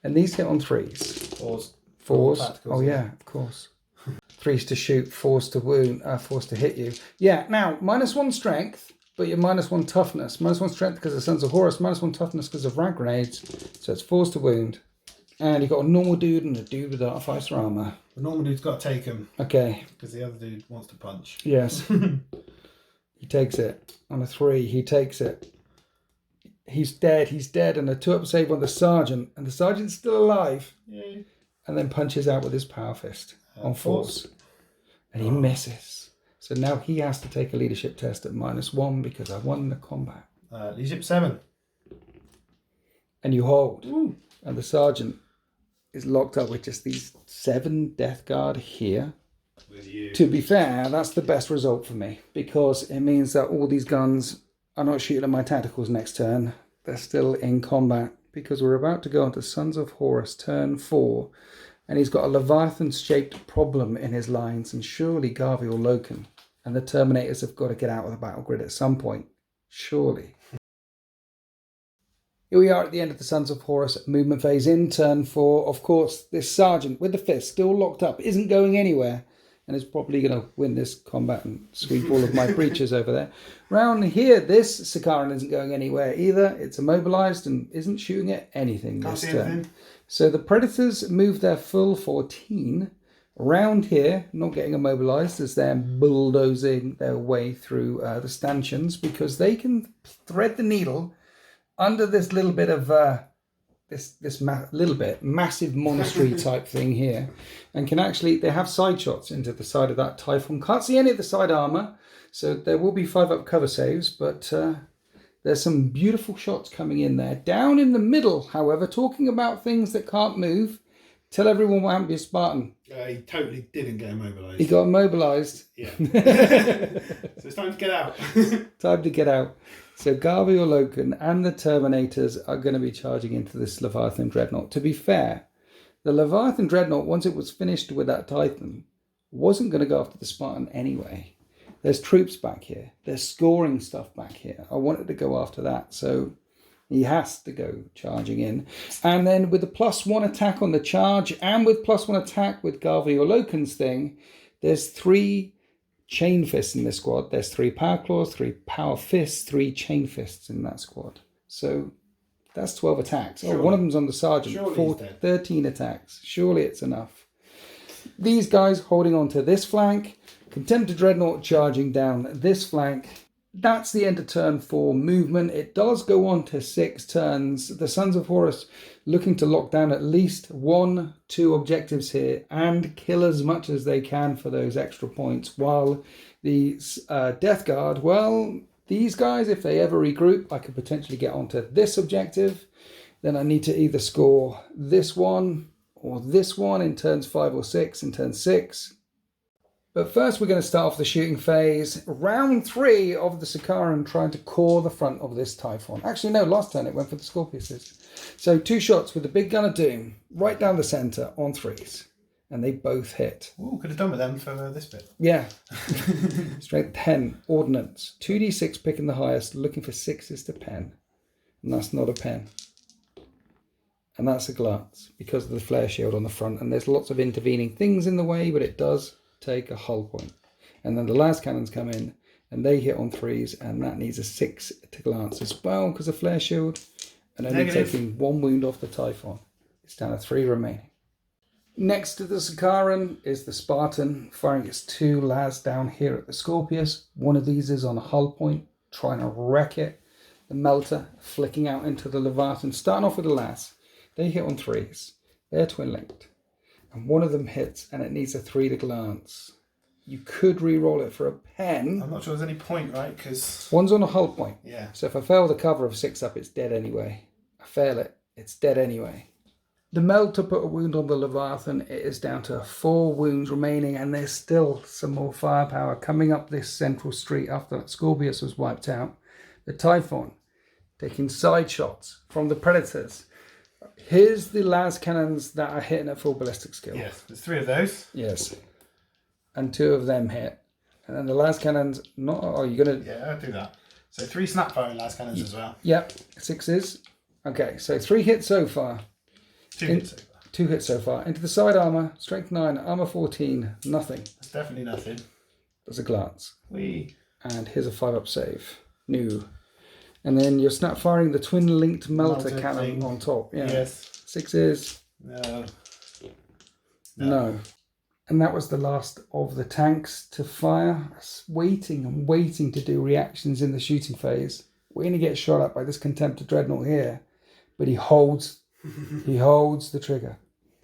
And these hit on 3s. 4s. Oh yeah, of course. 3s to shoot, 4s to wound, 4s to hit you. Yeah, now, -1 strength, but you're -1 toughness. -1 strength because of Sons of Horus, -1 toughness because of rag grenades. So it's 4s to wound. And you've got a normal dude and a dude with Artificer armor. The normal dude's got to take him. Okay. Because the other dude wants to punch. Yes. He takes it. On a 3, he takes it. He's dead. And a 2-up save on the sergeant. And the sergeant's still alive. Yay. And then punches out with his power fist on 4s. And he misses. So now he has to take a leadership test at -1 because I won the combat. Leadership 7. And you hold. Ooh. And the sergeant is locked up with just these 7 Death Guard here. With you. To be fair, that's the best result for me, because it means that all these guns are not shooting at my tacticals next turn. They're still in combat, because we're about to go on to Sons of Horus turn 4, and he's got a Leviathan-shaped problem in his lines, and surely Garviel Loken and the Terminators have got to get out of the battle grid at some point. Surely. Here we are at the end of the Sons of Horus movement phase in turn 4. Of course, this sergeant with the fist still locked up isn't going anywhere, and is probably going to win this combat and sweep all of my breaches over there. Round here, this Sikaran isn't going anywhere either. It's immobilized and isn't shooting at anything this turn. So the Predators move their full 14 around here, not getting immobilized as they're bulldozing their way through the stanchions, because they can thread the needle under this little bit of massive monastery type thing here, and can actually, they have side shots into the side of that Typhon. Can't see any of the side armor, so there will be 5-up cover saves, but there's some beautiful shots coming in there. Down in the middle, however, talking about things that can't move, tell everyone what happened to Spartan. He totally didn't get immobilized. He got immobilized. Yeah. So it's time to get out. Time to get out. So Garviel Loken and the Terminators are going to be charging into this Leviathan Dreadnought. To be fair, the Leviathan Dreadnought, once it was finished with that Titan, wasn't going to go after the Spartan anyway. There's troops back here. There's scoring stuff back here. I wanted to go after that, so he has to go charging in. And then with the +1 attack on the charge, and with +1 attack with Garviel Loken's thing, there's 3 chain fists in this squad. There's 3 power claws, 3 power fists, 3 chain fists in that squad. So that's 12 attacks. Surely. Oh, one of them's on the sergeant. 13 attacks. Surely it's enough. These guys holding on to this flank. Contempted Dreadnought charging down this flank. That's the end of turn 4 movement. It does go on to 6 turns. The Sons of Horus looking to lock down at least 1-2 objectives here and kill as much as they can for those extra points, while the Death Guard, well, these guys, if they ever regroup, I could potentially get onto this objective. Then I need to either score this one or this one in turns 5 or 6 in turn 6. But first we're going to start off the shooting phase. Round 3 of the Sikaran trying to core the front of this Typhon. Actually, no, last turn it went for the Scorpiuses. So 2 shots with the big gun of doom right down the centre on 3s. and they both hit. Ooh, could have done with them for this bit. Yeah. Strength 10, ordnance. 2d6 picking the highest, looking for 6s to pen. And that's not a pen. And that's a glance because of the flare shield on the front. And there's lots of intervening things in the way, but it does take a hull point. And then the last cannons come in and they hit on 3s, and that needs a 6 to glance as well because of flare shield. And only taking 1 wound off the Typhon. It's down to 3 remaining. Next to the Sakaran is the Spartan, firing its 2 las down here at the Scorpius. One of these is on a hull point, trying to wreck it. The Melter flicking out into the Leviathan, starting off with the las. They hit on 3s. They're twin linked. And one of them hits, and it needs a 3 to glance. You could re-roll it for a pen. I'm not sure there's any point, right? Because one's on a hull point. Yeah. So if I fail the cover of 6 up, it's dead anyway. I fail it, it's dead anyway. The Melter put a wound on the Leviathan. It is down to 4 wounds remaining, and there's still some more firepower coming up this central street after Scorpius was wiped out. The Typhon taking side shots from the Predators. Here's the las cannons that are hitting at full ballistic skill. Yes, there's 3 of those. Yes. And 2 of them hit. And then the las cannons, not. Oh, you're going to. Yeah, I'll do that. So 3 snap firing las cannons as well. Yep, 6s. Okay, so 3 hits so far. 2 hits so far. 2 hits so far. Into the side armour, strength 9, armour 14, nothing. That's definitely nothing. Does a glance. Whee. And here's a 5-up save. New. And then you're snap firing the twin linked melter cannon on top. Yeah. Yes. 6s. No. No. And that was the last of the tanks to fire. Waiting and waiting to do reactions in the shooting phase. We're going to get shot at by this Contemptor Dreadnought here. But he holds the trigger.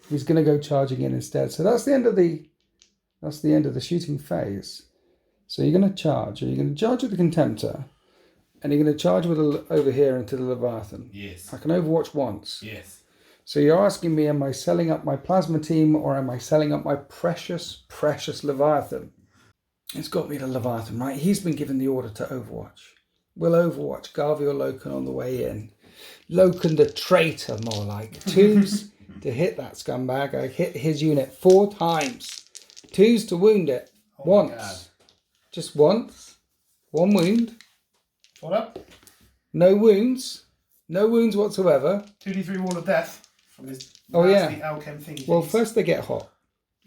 He's going to go charging in instead. So that's the end of the shooting phase. So you're going to charge. You're going to charge with the Contemptor. And you're going to charge with over here into the Leviathan. Yes. I can overwatch once. Yes. So you're asking me, am I selling up my plasma team or am I selling up my precious, precious Leviathan? It's got me the Leviathan, right? He's been given the order to overwatch. We'll overwatch Garviel Loken on the way in. Loken the traitor, more like. 2s to hit that scumbag. I hit his unit 4 times. 2s to wound it. Once. Just once. 1 wound. What up? No wounds. No wounds whatsoever. 2d3 wall of death from his alchem thingy. Well, first they get hot.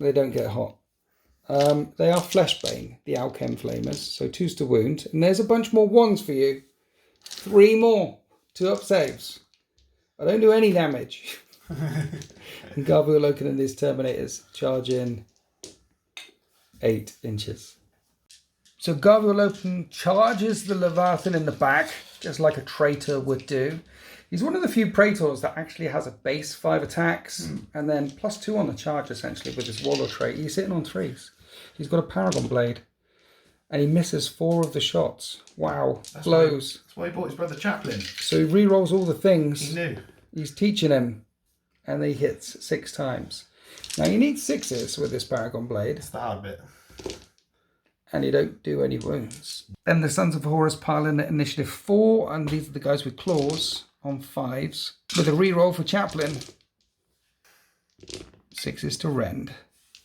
They don't get hot. They are fleshbane, the alchem flamers. So 2s to wound. And there's a bunch more 1s for you. 3 more. 2-up saves. I don't do any damage. And Garviel Loken and his Terminators charge in 8 inches. So Garviel Loken charges the Leviathan in the back, just like a traitor would do. He's one of the few praetors that actually has a base 5 attacks, and then +2 on the charge, essentially, with his warlord trait. He's sitting on 3s. He's got a Paragon Blade, and he misses 4 of the shots. Wow, blows. That's why he bought his brother Chaplain. So he re-rolls all the things. He knew. He's teaching him, and he hits 6 times. Now, you need 6s with this Paragon Blade. That's the hard bit. And you don't do any wounds. Then the Sons of Horus pile in at initiative 4, and these are the guys with claws on 5s. With a reroll for Chaplain. 6s to rend,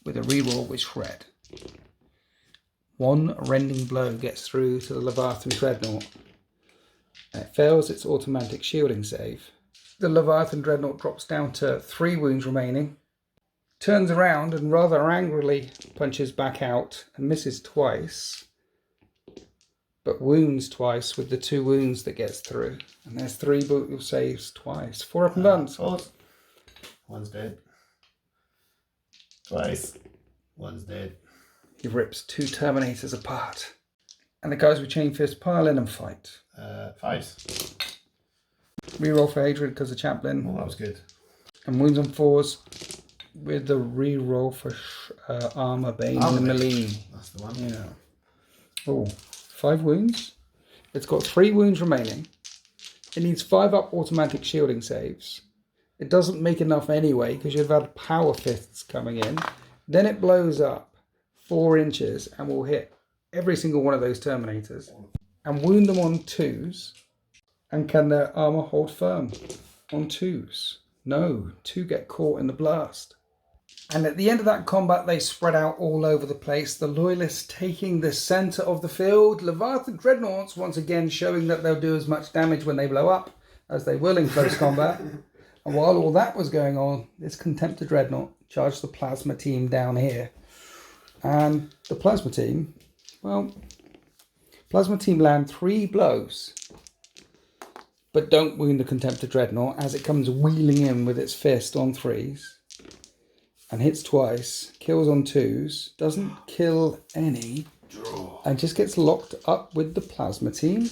with a reroll with shred. 1 rending blow gets through to the Leviathan Dreadnought. It fails its automatic shielding save. The Leviathan Dreadnought drops down to 3 wounds remaining. Turns around and rather angrily punches back out and misses twice, but wounds twice with the 2 wounds that gets through. And there's 3 brutal saves twice. 4 up and done. 1's dead. Twice. 1's dead. He rips 2 Terminators apart. And the guys with Chain Fist pile in and fight. 5s. Reroll for Hatred because of Chaplain. Well, that was good. And wounds on 4s. With the re-roll for Armour Bane and Meleen. That's the one. Yeah. Oh, 5 wounds. It's got 3 wounds remaining. It needs 5 up automatic shielding saves. It doesn't make enough anyway because you've had power fists coming in. Then it blows up 4 inches and will hit every single one of those Terminators and wound them on 2s. And can their armour hold firm on 2s? No, 2 get caught in the blast. And at the end of that combat, they spread out all over the place. The loyalists taking the centre of the field. Leviathan Dreadnoughts once again showing that they'll do as much damage when they blow up as they will in close combat. And while all that was going on, this Contemptor Dreadnought charged the Plasma team down here. And the Plasma team, well, Plasma team land 3 blows, but don't wound the Contemptor Dreadnought as it comes wheeling in with its fist on 3s. And hits twice, kills on 2s, doesn't kill any, and just gets locked up with the Plasma team.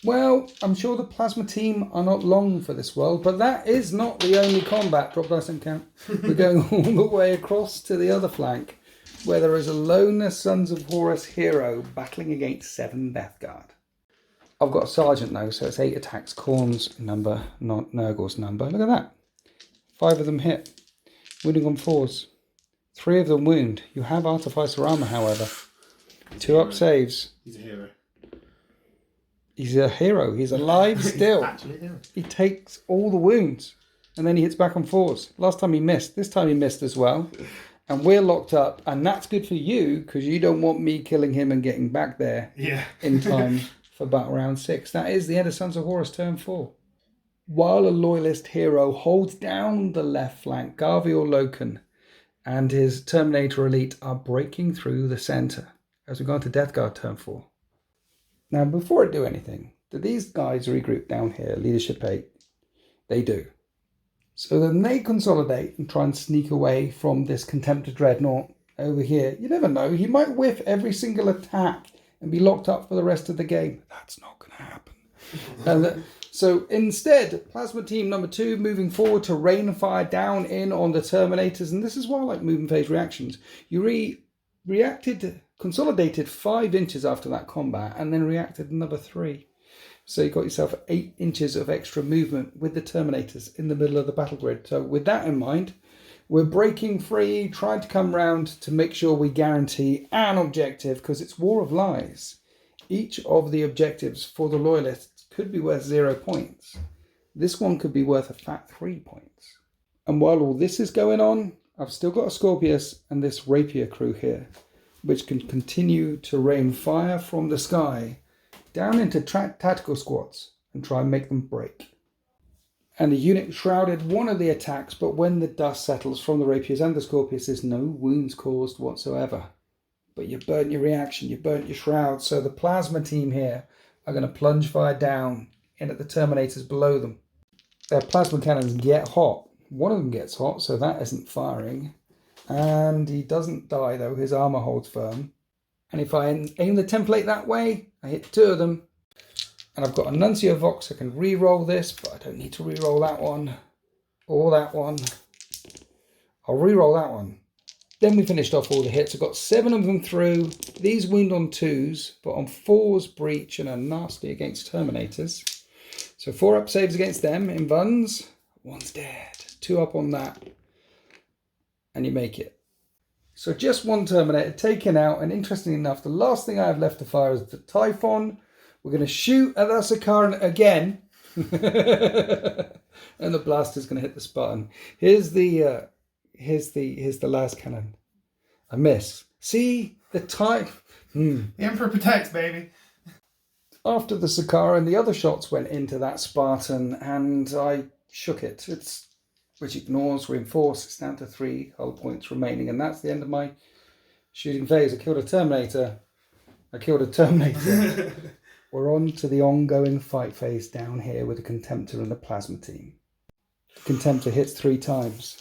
Well, I'm sure the Plasma team are not long for this world, but that is not the only combat. Drop dice and count. We're going all the way across to the other flank, where there is a lone Sons of Horus hero battling against 7 Death Guard. I've got a sergeant though, so it's 8 attacks. Korn's number, not Nurgle's number. Look at that. 5 of them hit. Wounding on 4s. 3 of them wound. You have Artificer armor, however. 2 up saves. He's a hero. He's a hero. He's alive still. He's actually a hero. He takes all the wounds. And then he hits back on 4s. Last time he missed. This time he missed as well. And we're locked up. And that's good for you, because you don't want me killing him and getting back there in time for battle round 6. That is the end of Sons of Horus turn 4. While a loyalist hero holds down the left flank, Garviel Loken and his Terminator elite are breaking through the centre as we go into Death Guard turn 4. Now, before I do anything, do these guys regroup down here, leadership 8? They do. So then they consolidate and try and sneak away from this Contemptor Dreadnought over here. You never know, he might whiff every single attack and be locked up for the rest of the game. That's not going to happen. So instead, Plasma Team number 2 moving forward to rain fire down in on the Terminators. And this is why I like moving phase reactions. You consolidated 5 inches after that combat and then reacted another 3. So you got yourself 8 inches of extra movement with the Terminators in the middle of the battle grid. So with that in mind, we're breaking free, trying to come round to make sure we guarantee an objective, because it's War of Lies. Each of the objectives for the Loyalists could be worth 0 points. This one could be worth a fat 3 points. And while all this is going on, I've still got a Scorpius and this Rapier crew here, which can continue to rain fire from the sky down into tactical squads and try and make them break. And the unit shrouded one of the attacks, but when the dust settles from the Rapiers and the Scorpius, there's no wounds caused whatsoever. But you burnt your reaction, you burnt your shroud, so the Plasma team here are going to plunge fire down in at the Terminators below them. Their plasma cannons get hot. One of them gets hot, so that isn't firing. And he doesn't die though, his armour holds firm. And if I aim the template that way, I hit 2 of them. And I've got a Nuncio Vox, I can re-roll this, but I don't need to re-roll that one. Or that one. I'll re-roll that one. Then we finished off all the hits. I got 7 of them through. These wound on 2s, but on 4s breach and are nasty against Terminators. So 4 up saves against them in Vuns. 1's dead. 2 up on that. And you make it. So just 1 Terminator taken out. And interestingly enough, the last thing I have left to fire is the Typhon. We're going to shoot at the Sakaran again. And the blaster's going to hit the Spartan. Here's the last cannon. I miss. See the type. The Emperor protects, baby. After the Sakaran, the other shots went into that Spartan, and I shook it. Which ignores reinforce. It's down to 3 hull points remaining, and that's the end of my shooting phase. I killed a Terminator. We're on to the ongoing fight phase down here with the Contemptor and the Plasma team. The Contemptor hits 3 times.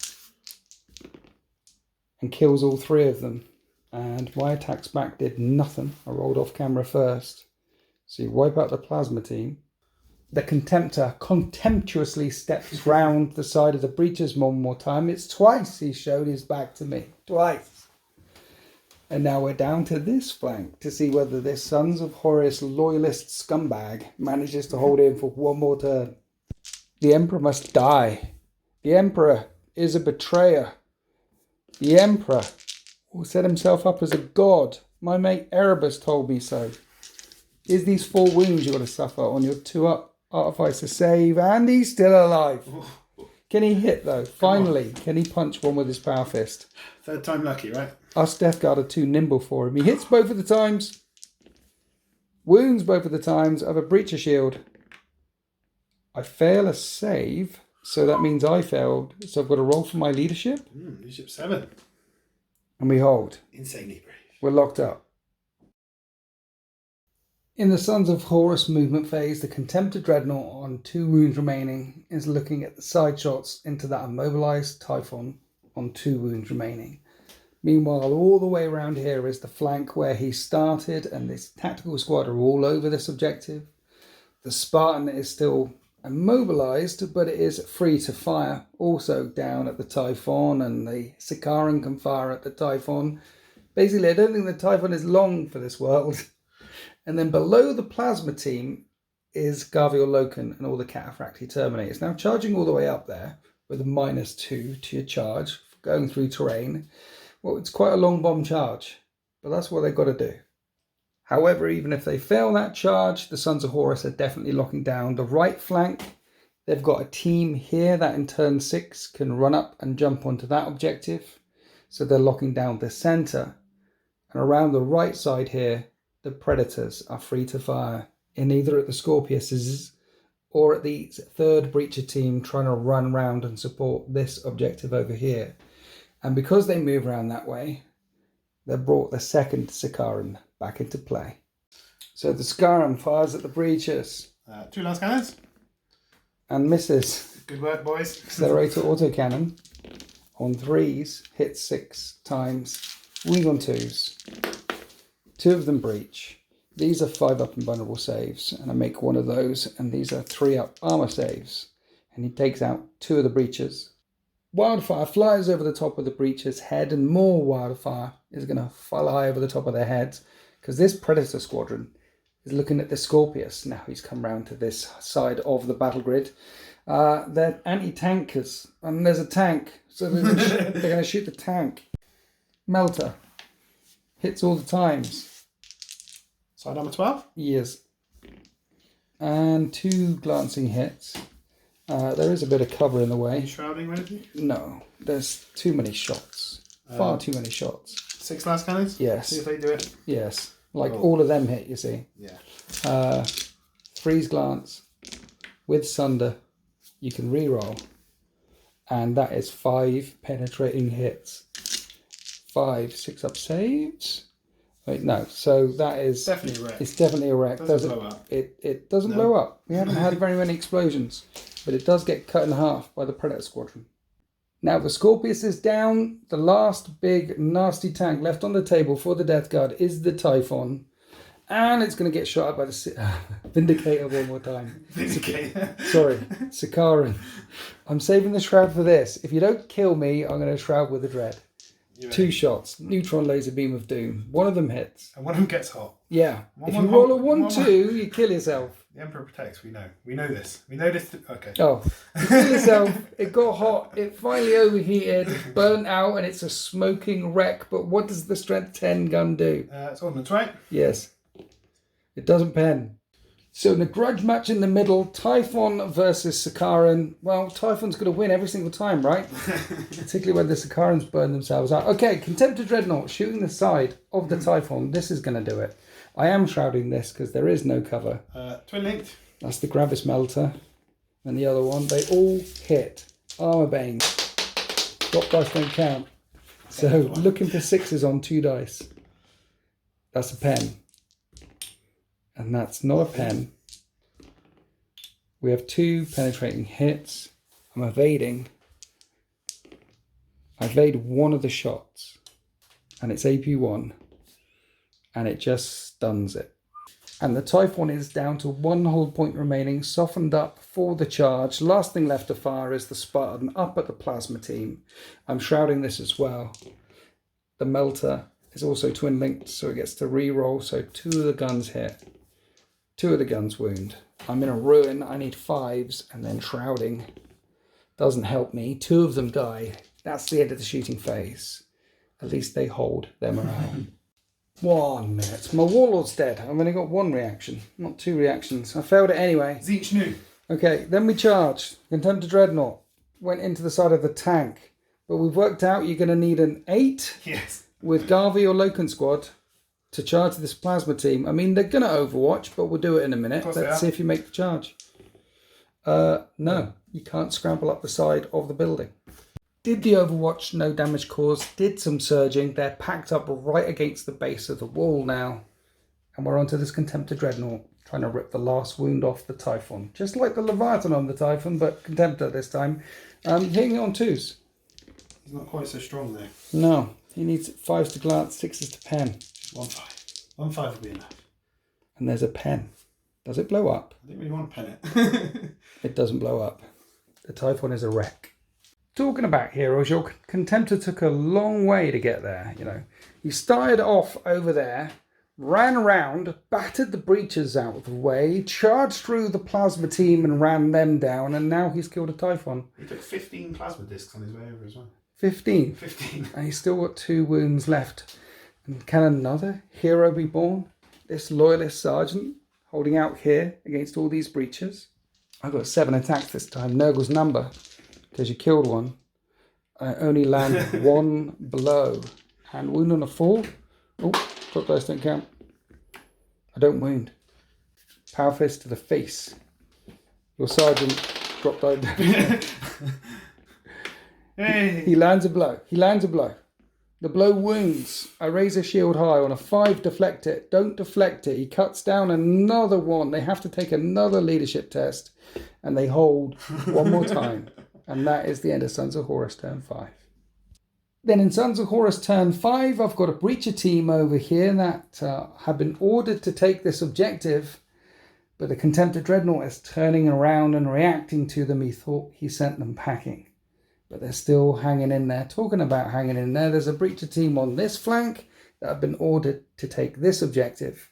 And kills all 3 of them. And my attacks back did nothing. I rolled off camera first. So you wipe out the Plasma team. The Contemptor contemptuously steps round the side of the breaches one more time. It's twice he showed his back to me. Twice. And now we're down to this flank to see whether this Sons of Horus loyalist scumbag manages to hold in for 1 more turn. The Emperor must die. The Emperor is a betrayer. The Emperor will set himself up as a god. My mate Erebus told me so. Here's these 4 wounds you've got to suffer on your 2 up Artificer save, and he's still alive. Can he hit though? Finally, can he punch one with his power fist? Third time lucky, right? Us Death Guard are too nimble for him. He hits both of the times. Wounds both of the times. I have a breacher shield. I fail a save, so that means I failed. So I've got to roll for my leadership. Leadership 7. And we hold. Insanely brave. We're locked up. In the Sons of Horus movement phase, the Contemptor Dreadnought on 2 wounds remaining is looking at the side shots into that immobilized Typhon on 2 wounds remaining. Meanwhile, all the way around here is the flank where he started, and this tactical squad are all over this objective. The Spartan is still immobilized, but it is free to fire. Also down at the Typhon, and the Sikaran can fire at the Typhon. Basically, I don't think the Typhon is long for this world. And then below the plasma team is Garviel Loken and all the Cataphractii Terminators. Now charging all the way up there with a -2 to your charge, going through terrain. Well, it's quite a long bomb charge, but that's what they've got to do. However, even if they fail that charge, the Sons of Horus are definitely locking down the right flank. They've got a team here that in turn 6 can run up and jump onto that objective. So they're locking down the centre. And around the right side here, the Predators are free to fire in either at the Scorpiuses or at the 3rd Breacher team trying to run round and support this objective over here. And because they move around that way, they've brought the 2nd Sikaran back into play. So the Sikaran fires at the Breachers. 2 last cannons. And misses. Good work, boys. Accelerator autocannon on 3s, hits 6 times, wounds on 2s. 2 of them breach. These are 5 up and vulnerable saves, and I make one of those, and these are 3 up armor saves. And he takes out 2 of the breachers. Wildfire flies over the top of the breacher's head, and more wildfire is going to fly over the top of their heads, because this Predator squadron is looking at the Scorpius. Now he's come round to this side of the battle grid. They're anti-tankers, and there's a tank, so they're going to shoot the tank. Melter hits all the times. Side number 12? Yes. And 2 glancing hits. There is a bit of cover in the way. Shrouding ready? No, there's too many shots. Far too many shots. 6 last cannons? Yes. See if they do it. Yes. Like all of them hit, you see. Yeah. Freeze glance with Sunder. You can re-roll. And that is 5 penetrating hits. 5 6-up saves. Wait, no. So that is definitely a wreck. It's definitely a wreck. Doesn't blow up. It doesn't blow up. We haven't had very many explosions, but it does get cut in half by the Predator squadron. Now the Scorpius is down. The last big nasty tank left on the table for the Death Guard is the Typhon, and it's going to get shot at by the Vindicator one more time. Vindicator. Sorry, Sikaran. I'm saving the Shroud for this. If you don't kill me, I'm going to Shroud with the Dread. 2 shots, neutron laser beam of doom. One of them hits. And one of them gets hot. Yeah. If you roll a 1-2, you kill yourself. The Emperor protects, we know. We know this. We know this. Okay. Oh, you kill yourself. It got hot. It finally overheated, burnt out, and it's a smoking wreck. But what does the Strength 10 gun do? It's ordnance, right? Yes. It doesn't pen. So in a grudge match in the middle, Typhon versus Sikaran. Well, Typhon's going to win every single time, right? Particularly when the Sikarans burn themselves out. Okay, Contemptor Dreadnought shooting the side of the Typhon. This is going to do it. I am shrouding this because there is no cover. Twin linked. That's the Gravis Melter. And the other one, they all hit. Armor Bane. Drop dice don't count. So looking for 6s on 2 dice. That's a pen. And that's not a pen. We have 2 penetrating hits. I'm evading. I evade one of the shots. And it's AP1. And it just stuns it. And the Typhon is down to 1 hold point remaining, softened up for the charge. Last thing left to fire is the Spartan up at the plasma team. I'm shrouding this as well. The Melter is also twin linked, so it gets to re-roll. So 2 of the guns hit. 2 of the guns wound. I'm in a ruin. I need 5s, and then shrouding doesn't help me. 2 of them die. That's the end of the shooting phase. At least they hold their morale. 1 minute. My Warlord's dead. I've only got 1 reaction, not 2 reactions. I failed it anyway. Zeech new. Okay, then we charge. Contemptor Dreadnought. went into the side of the tank. But we've worked out you're going to need an 8 Yes. with Garviel Loken squad to charge this plasma team. I mean, they're going to overwatch, but we'll do it in a minute. Let's see if you make the charge. No, you can't scramble up the side of the building. Did the overwatch, no damage caused, did some surging. They're packed up right against the base of the wall now. And we're onto this Contemptor Dreadnought, trying to rip the last wound off the Typhon. Just like the Leviathan on the Typhon, but Contemptor this time. Hitting it on 2s. He's not quite so strong though. No, he needs 5s to glance, 6s to pen. 1-5. 1-5 will be enough. And there's a pen. Does it blow up? I didn't really want to pen it. It doesn't blow up. The Typhon is a wreck. Talking about heroes, your Contemptor took a long way to get there, you know. He started off over there, ran around, battered the breaches out of the way, charged through the plasma team and ran them down, and now he's killed a Typhon. He took 15 plasma discs on his way over as well. 15? 15. And he's still got 2 wounds left. And can another hero be born? This loyalist sergeant holding out here against all these breaches. I got 7 attacks this time. Nurgle's number, because you killed one. I only land 1 blow. Hand wound on a 4. Oh, drop dice don't count. I don't wound. Power fist to the face. Your sergeant drop die. Hey. He lands a blow. He lands a blow. The blow wounds. I raise a shield high on a 5, deflect it. Don't deflect it. He cuts down another 1. They have to take another leadership test. And they hold one more time. And that is the end of Sons of Horus turn 5. Then in Sons of Horus turn 5, I've got a breacher team over here that have been ordered to take this objective. But the Contemptor Dreadnought is turning around and reacting to them. He thought he sent them packing. But they're still hanging in there. Talking about hanging in there, there's a breacher team on this flank that have been ordered to take this objective.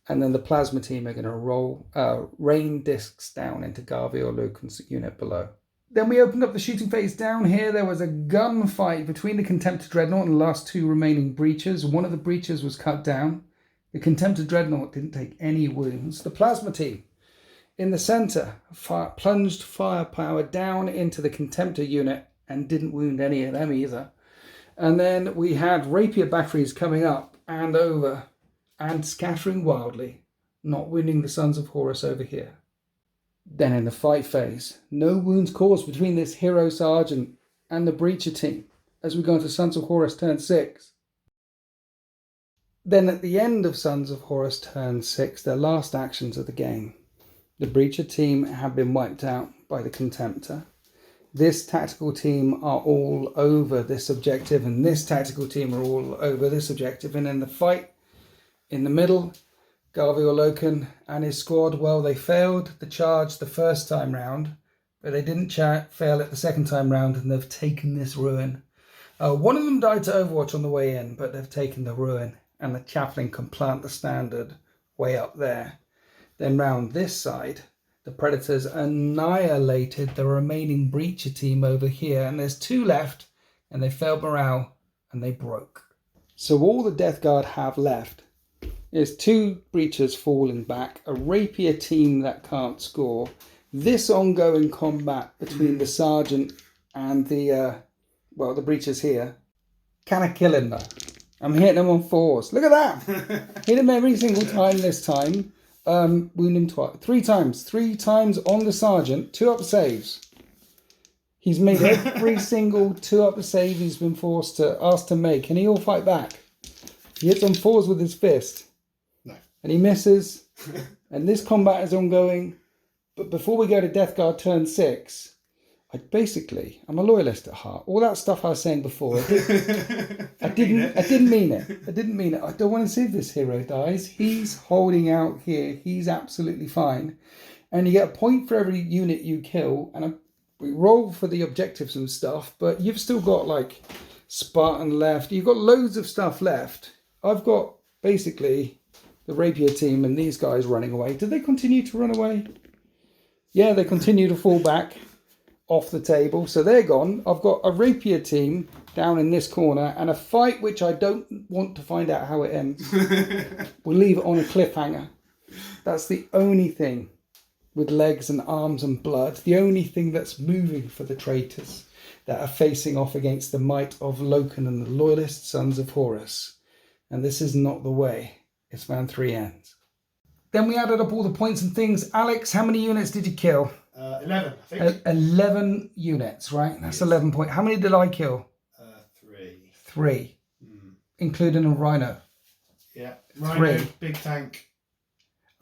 And then the plasma team are going to rain discs down into Garviel Loken's unit below. Then we opened up the shooting phase down here. There was a gunfight between the Contemptor Dreadnought and the last 2 remaining breachers. One of the breachers was cut down. The Contemptor Dreadnought didn't take any wounds. The plasma team in the centre plunged firepower down into the Contemptor unit and didn't wound any of them either. And then we had rapier batteries coming up and over and scattering wildly, not wounding the Sons of Horus over here. Then in the fight phase, no wounds caused between this hero sergeant and the breacher team as we go into Sons of Horus turn 6. Then at the end of Sons of Horus turn 6, their last actions of the game, the breacher team have been wiped out by the Contemptor. This tactical team are all over this objective, and this tactical team are all over this objective. And in the fight in the middle, Garviel Loken and his squad, well, they failed the charge the first time round, but they didn't fail it the second time round, and they've taken this ruin. One of them died to Overwatch on the way in, but they've taken the ruin, and the chaplain can plant the standard way up there. Then round this side, the Predators annihilated the remaining breacher team over here, and there's 2 left, and they failed morale, and they broke. So all the Death Guard have left is 2 breachers falling back, a rapier team that can't score, this ongoing combat between the sergeant and the breachers here. Can I kill him though? I'm hitting him on 4s. Look at that! Hit him every single time this time. Wound him 3 times. 3 times on the sergeant. 2-up saves. He's made every single 2-up save he's been asked to make. And he all fight back. He hits on 4s with his fist. No. And he misses. And this combat is ongoing. But before we go to Death Guard turn 6, I'm a loyalist at heart. All that stuff I was saying before, I didn't mean it. I don't want to see if this hero dies. He's holding out here. He's absolutely fine. And you get a point for every unit you kill. And we roll for the objectives and stuff. But you've still got like Spartan left. You've got loads of stuff left. I've got basically the rapier team and these guys running away. Did they continue to run away? Yeah, they continue to fall back off the table, so they're gone. I've got a rapier team down in this corner and a fight which I don't want to find out how it ends. We'll leave it on a cliffhanger. That's the only thing with legs and arms and blood. The only thing that's moving for the traitors that are facing off against the might of Loken and the loyalist Sons of Horus. And this is not the way Istvaan III ends. Then we added up all the points and things. Alex, how many units did you kill? 11, I think. 11 units, right? That's 11 points. How many did I kill? 3. 3. Including a rhino. Yeah. Rhino, 3. big tank.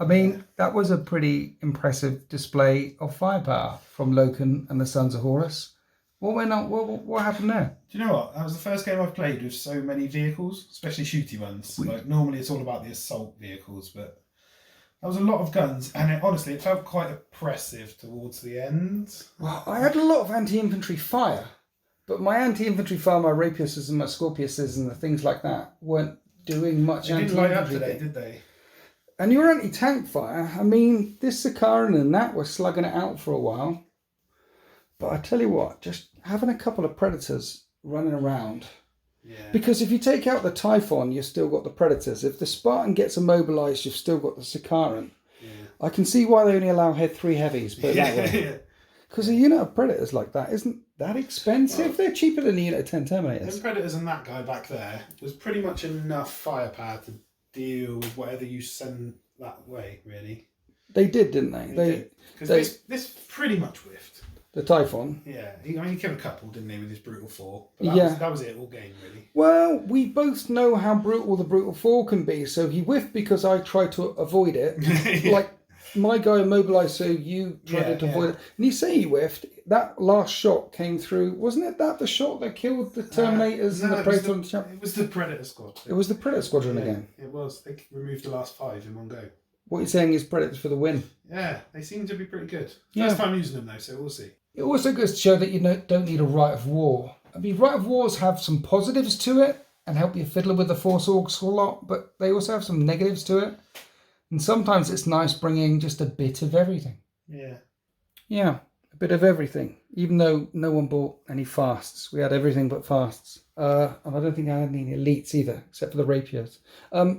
I mean, that was a pretty impressive display of firepower from Loken and the Sons of Horus. What went on? What happened there? Do you know what? That was the first game I've played with so many vehicles, especially shooty ones. Like normally it's all about the assault vehicles, but that was a lot of guns, and honestly, it felt quite oppressive towards the end. Well, I had a lot of anti-infantry fire, but my anti-infantry fire, my rapiuses and my scorpiuses and the things like that weren't doing much They didn't light up anti-infantry. today, did they? And your anti-tank fire, I mean, this Sakaran and that were slugging it out for a while. But I tell you what, just having a couple of predators running around. Yeah. Because if you take out the Typhon, you've still got the predators. If the Spartan gets immobilised, you've still got the Sakaran. Yeah. I can see why they only allow 3 heavies, but that way. Because a unit of predators like that isn't that expensive. Well, they're cheaper than a unit of 10 Terminators. Them predators and that guy back there was pretty much enough firepower to deal with whatever you send that way, really. They did, didn't they? Because this pretty much whiffed. The Typhon. Yeah, he killed a couple, didn't he, with his brutal 4? But that was it all game, really. Well, we both know how brutal the brutal 4 can be, so he whiffed because I tried to avoid it. Yeah. Like my guy immobilised, so you tried to avoid it. And you say he whiffed. That last shot came through. Wasn't it the shot that killed the Terminators and the Praetor and the Champ? It was the Predator Squad. It was the Predator Squadron again. It was. They removed the last 5 in one go. What you're saying is Predators for the win. Yeah, they seem to be pretty good. Yeah. First time using them though, so we'll see. It also goes to show that you don't need a rite of war. I mean, rite of wars have some positives to it and help you fiddle with the Force Orcs a lot, but they also have some negatives to it. And sometimes it's nice bringing just a bit of everything. Yeah. Yeah, a bit of everything. Even though no one bought any fasts. We had everything but fasts. And I don't think I had any elites either, except for the rapiers.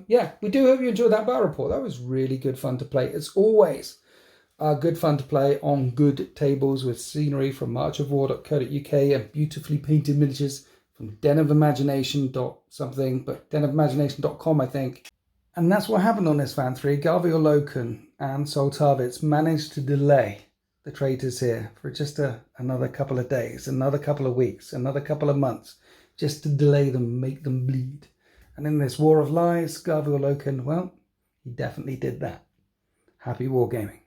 Yeah, we do hope you enjoyed that battle report. That was really good fun to play. It's always good fun to play on good tables with scenery from marchofwar.co.uk and beautifully painted miniatures from denofimagination.com, I think. And that's what happened on Istvaan III. Garviel Loken and Soltavitz managed to delay the traitors here for just another couple of days, another couple of weeks, another couple of months, just to delay them, make them bleed. And in this war of lies, Garviel Loken, well, he definitely did that. Happy wargaming.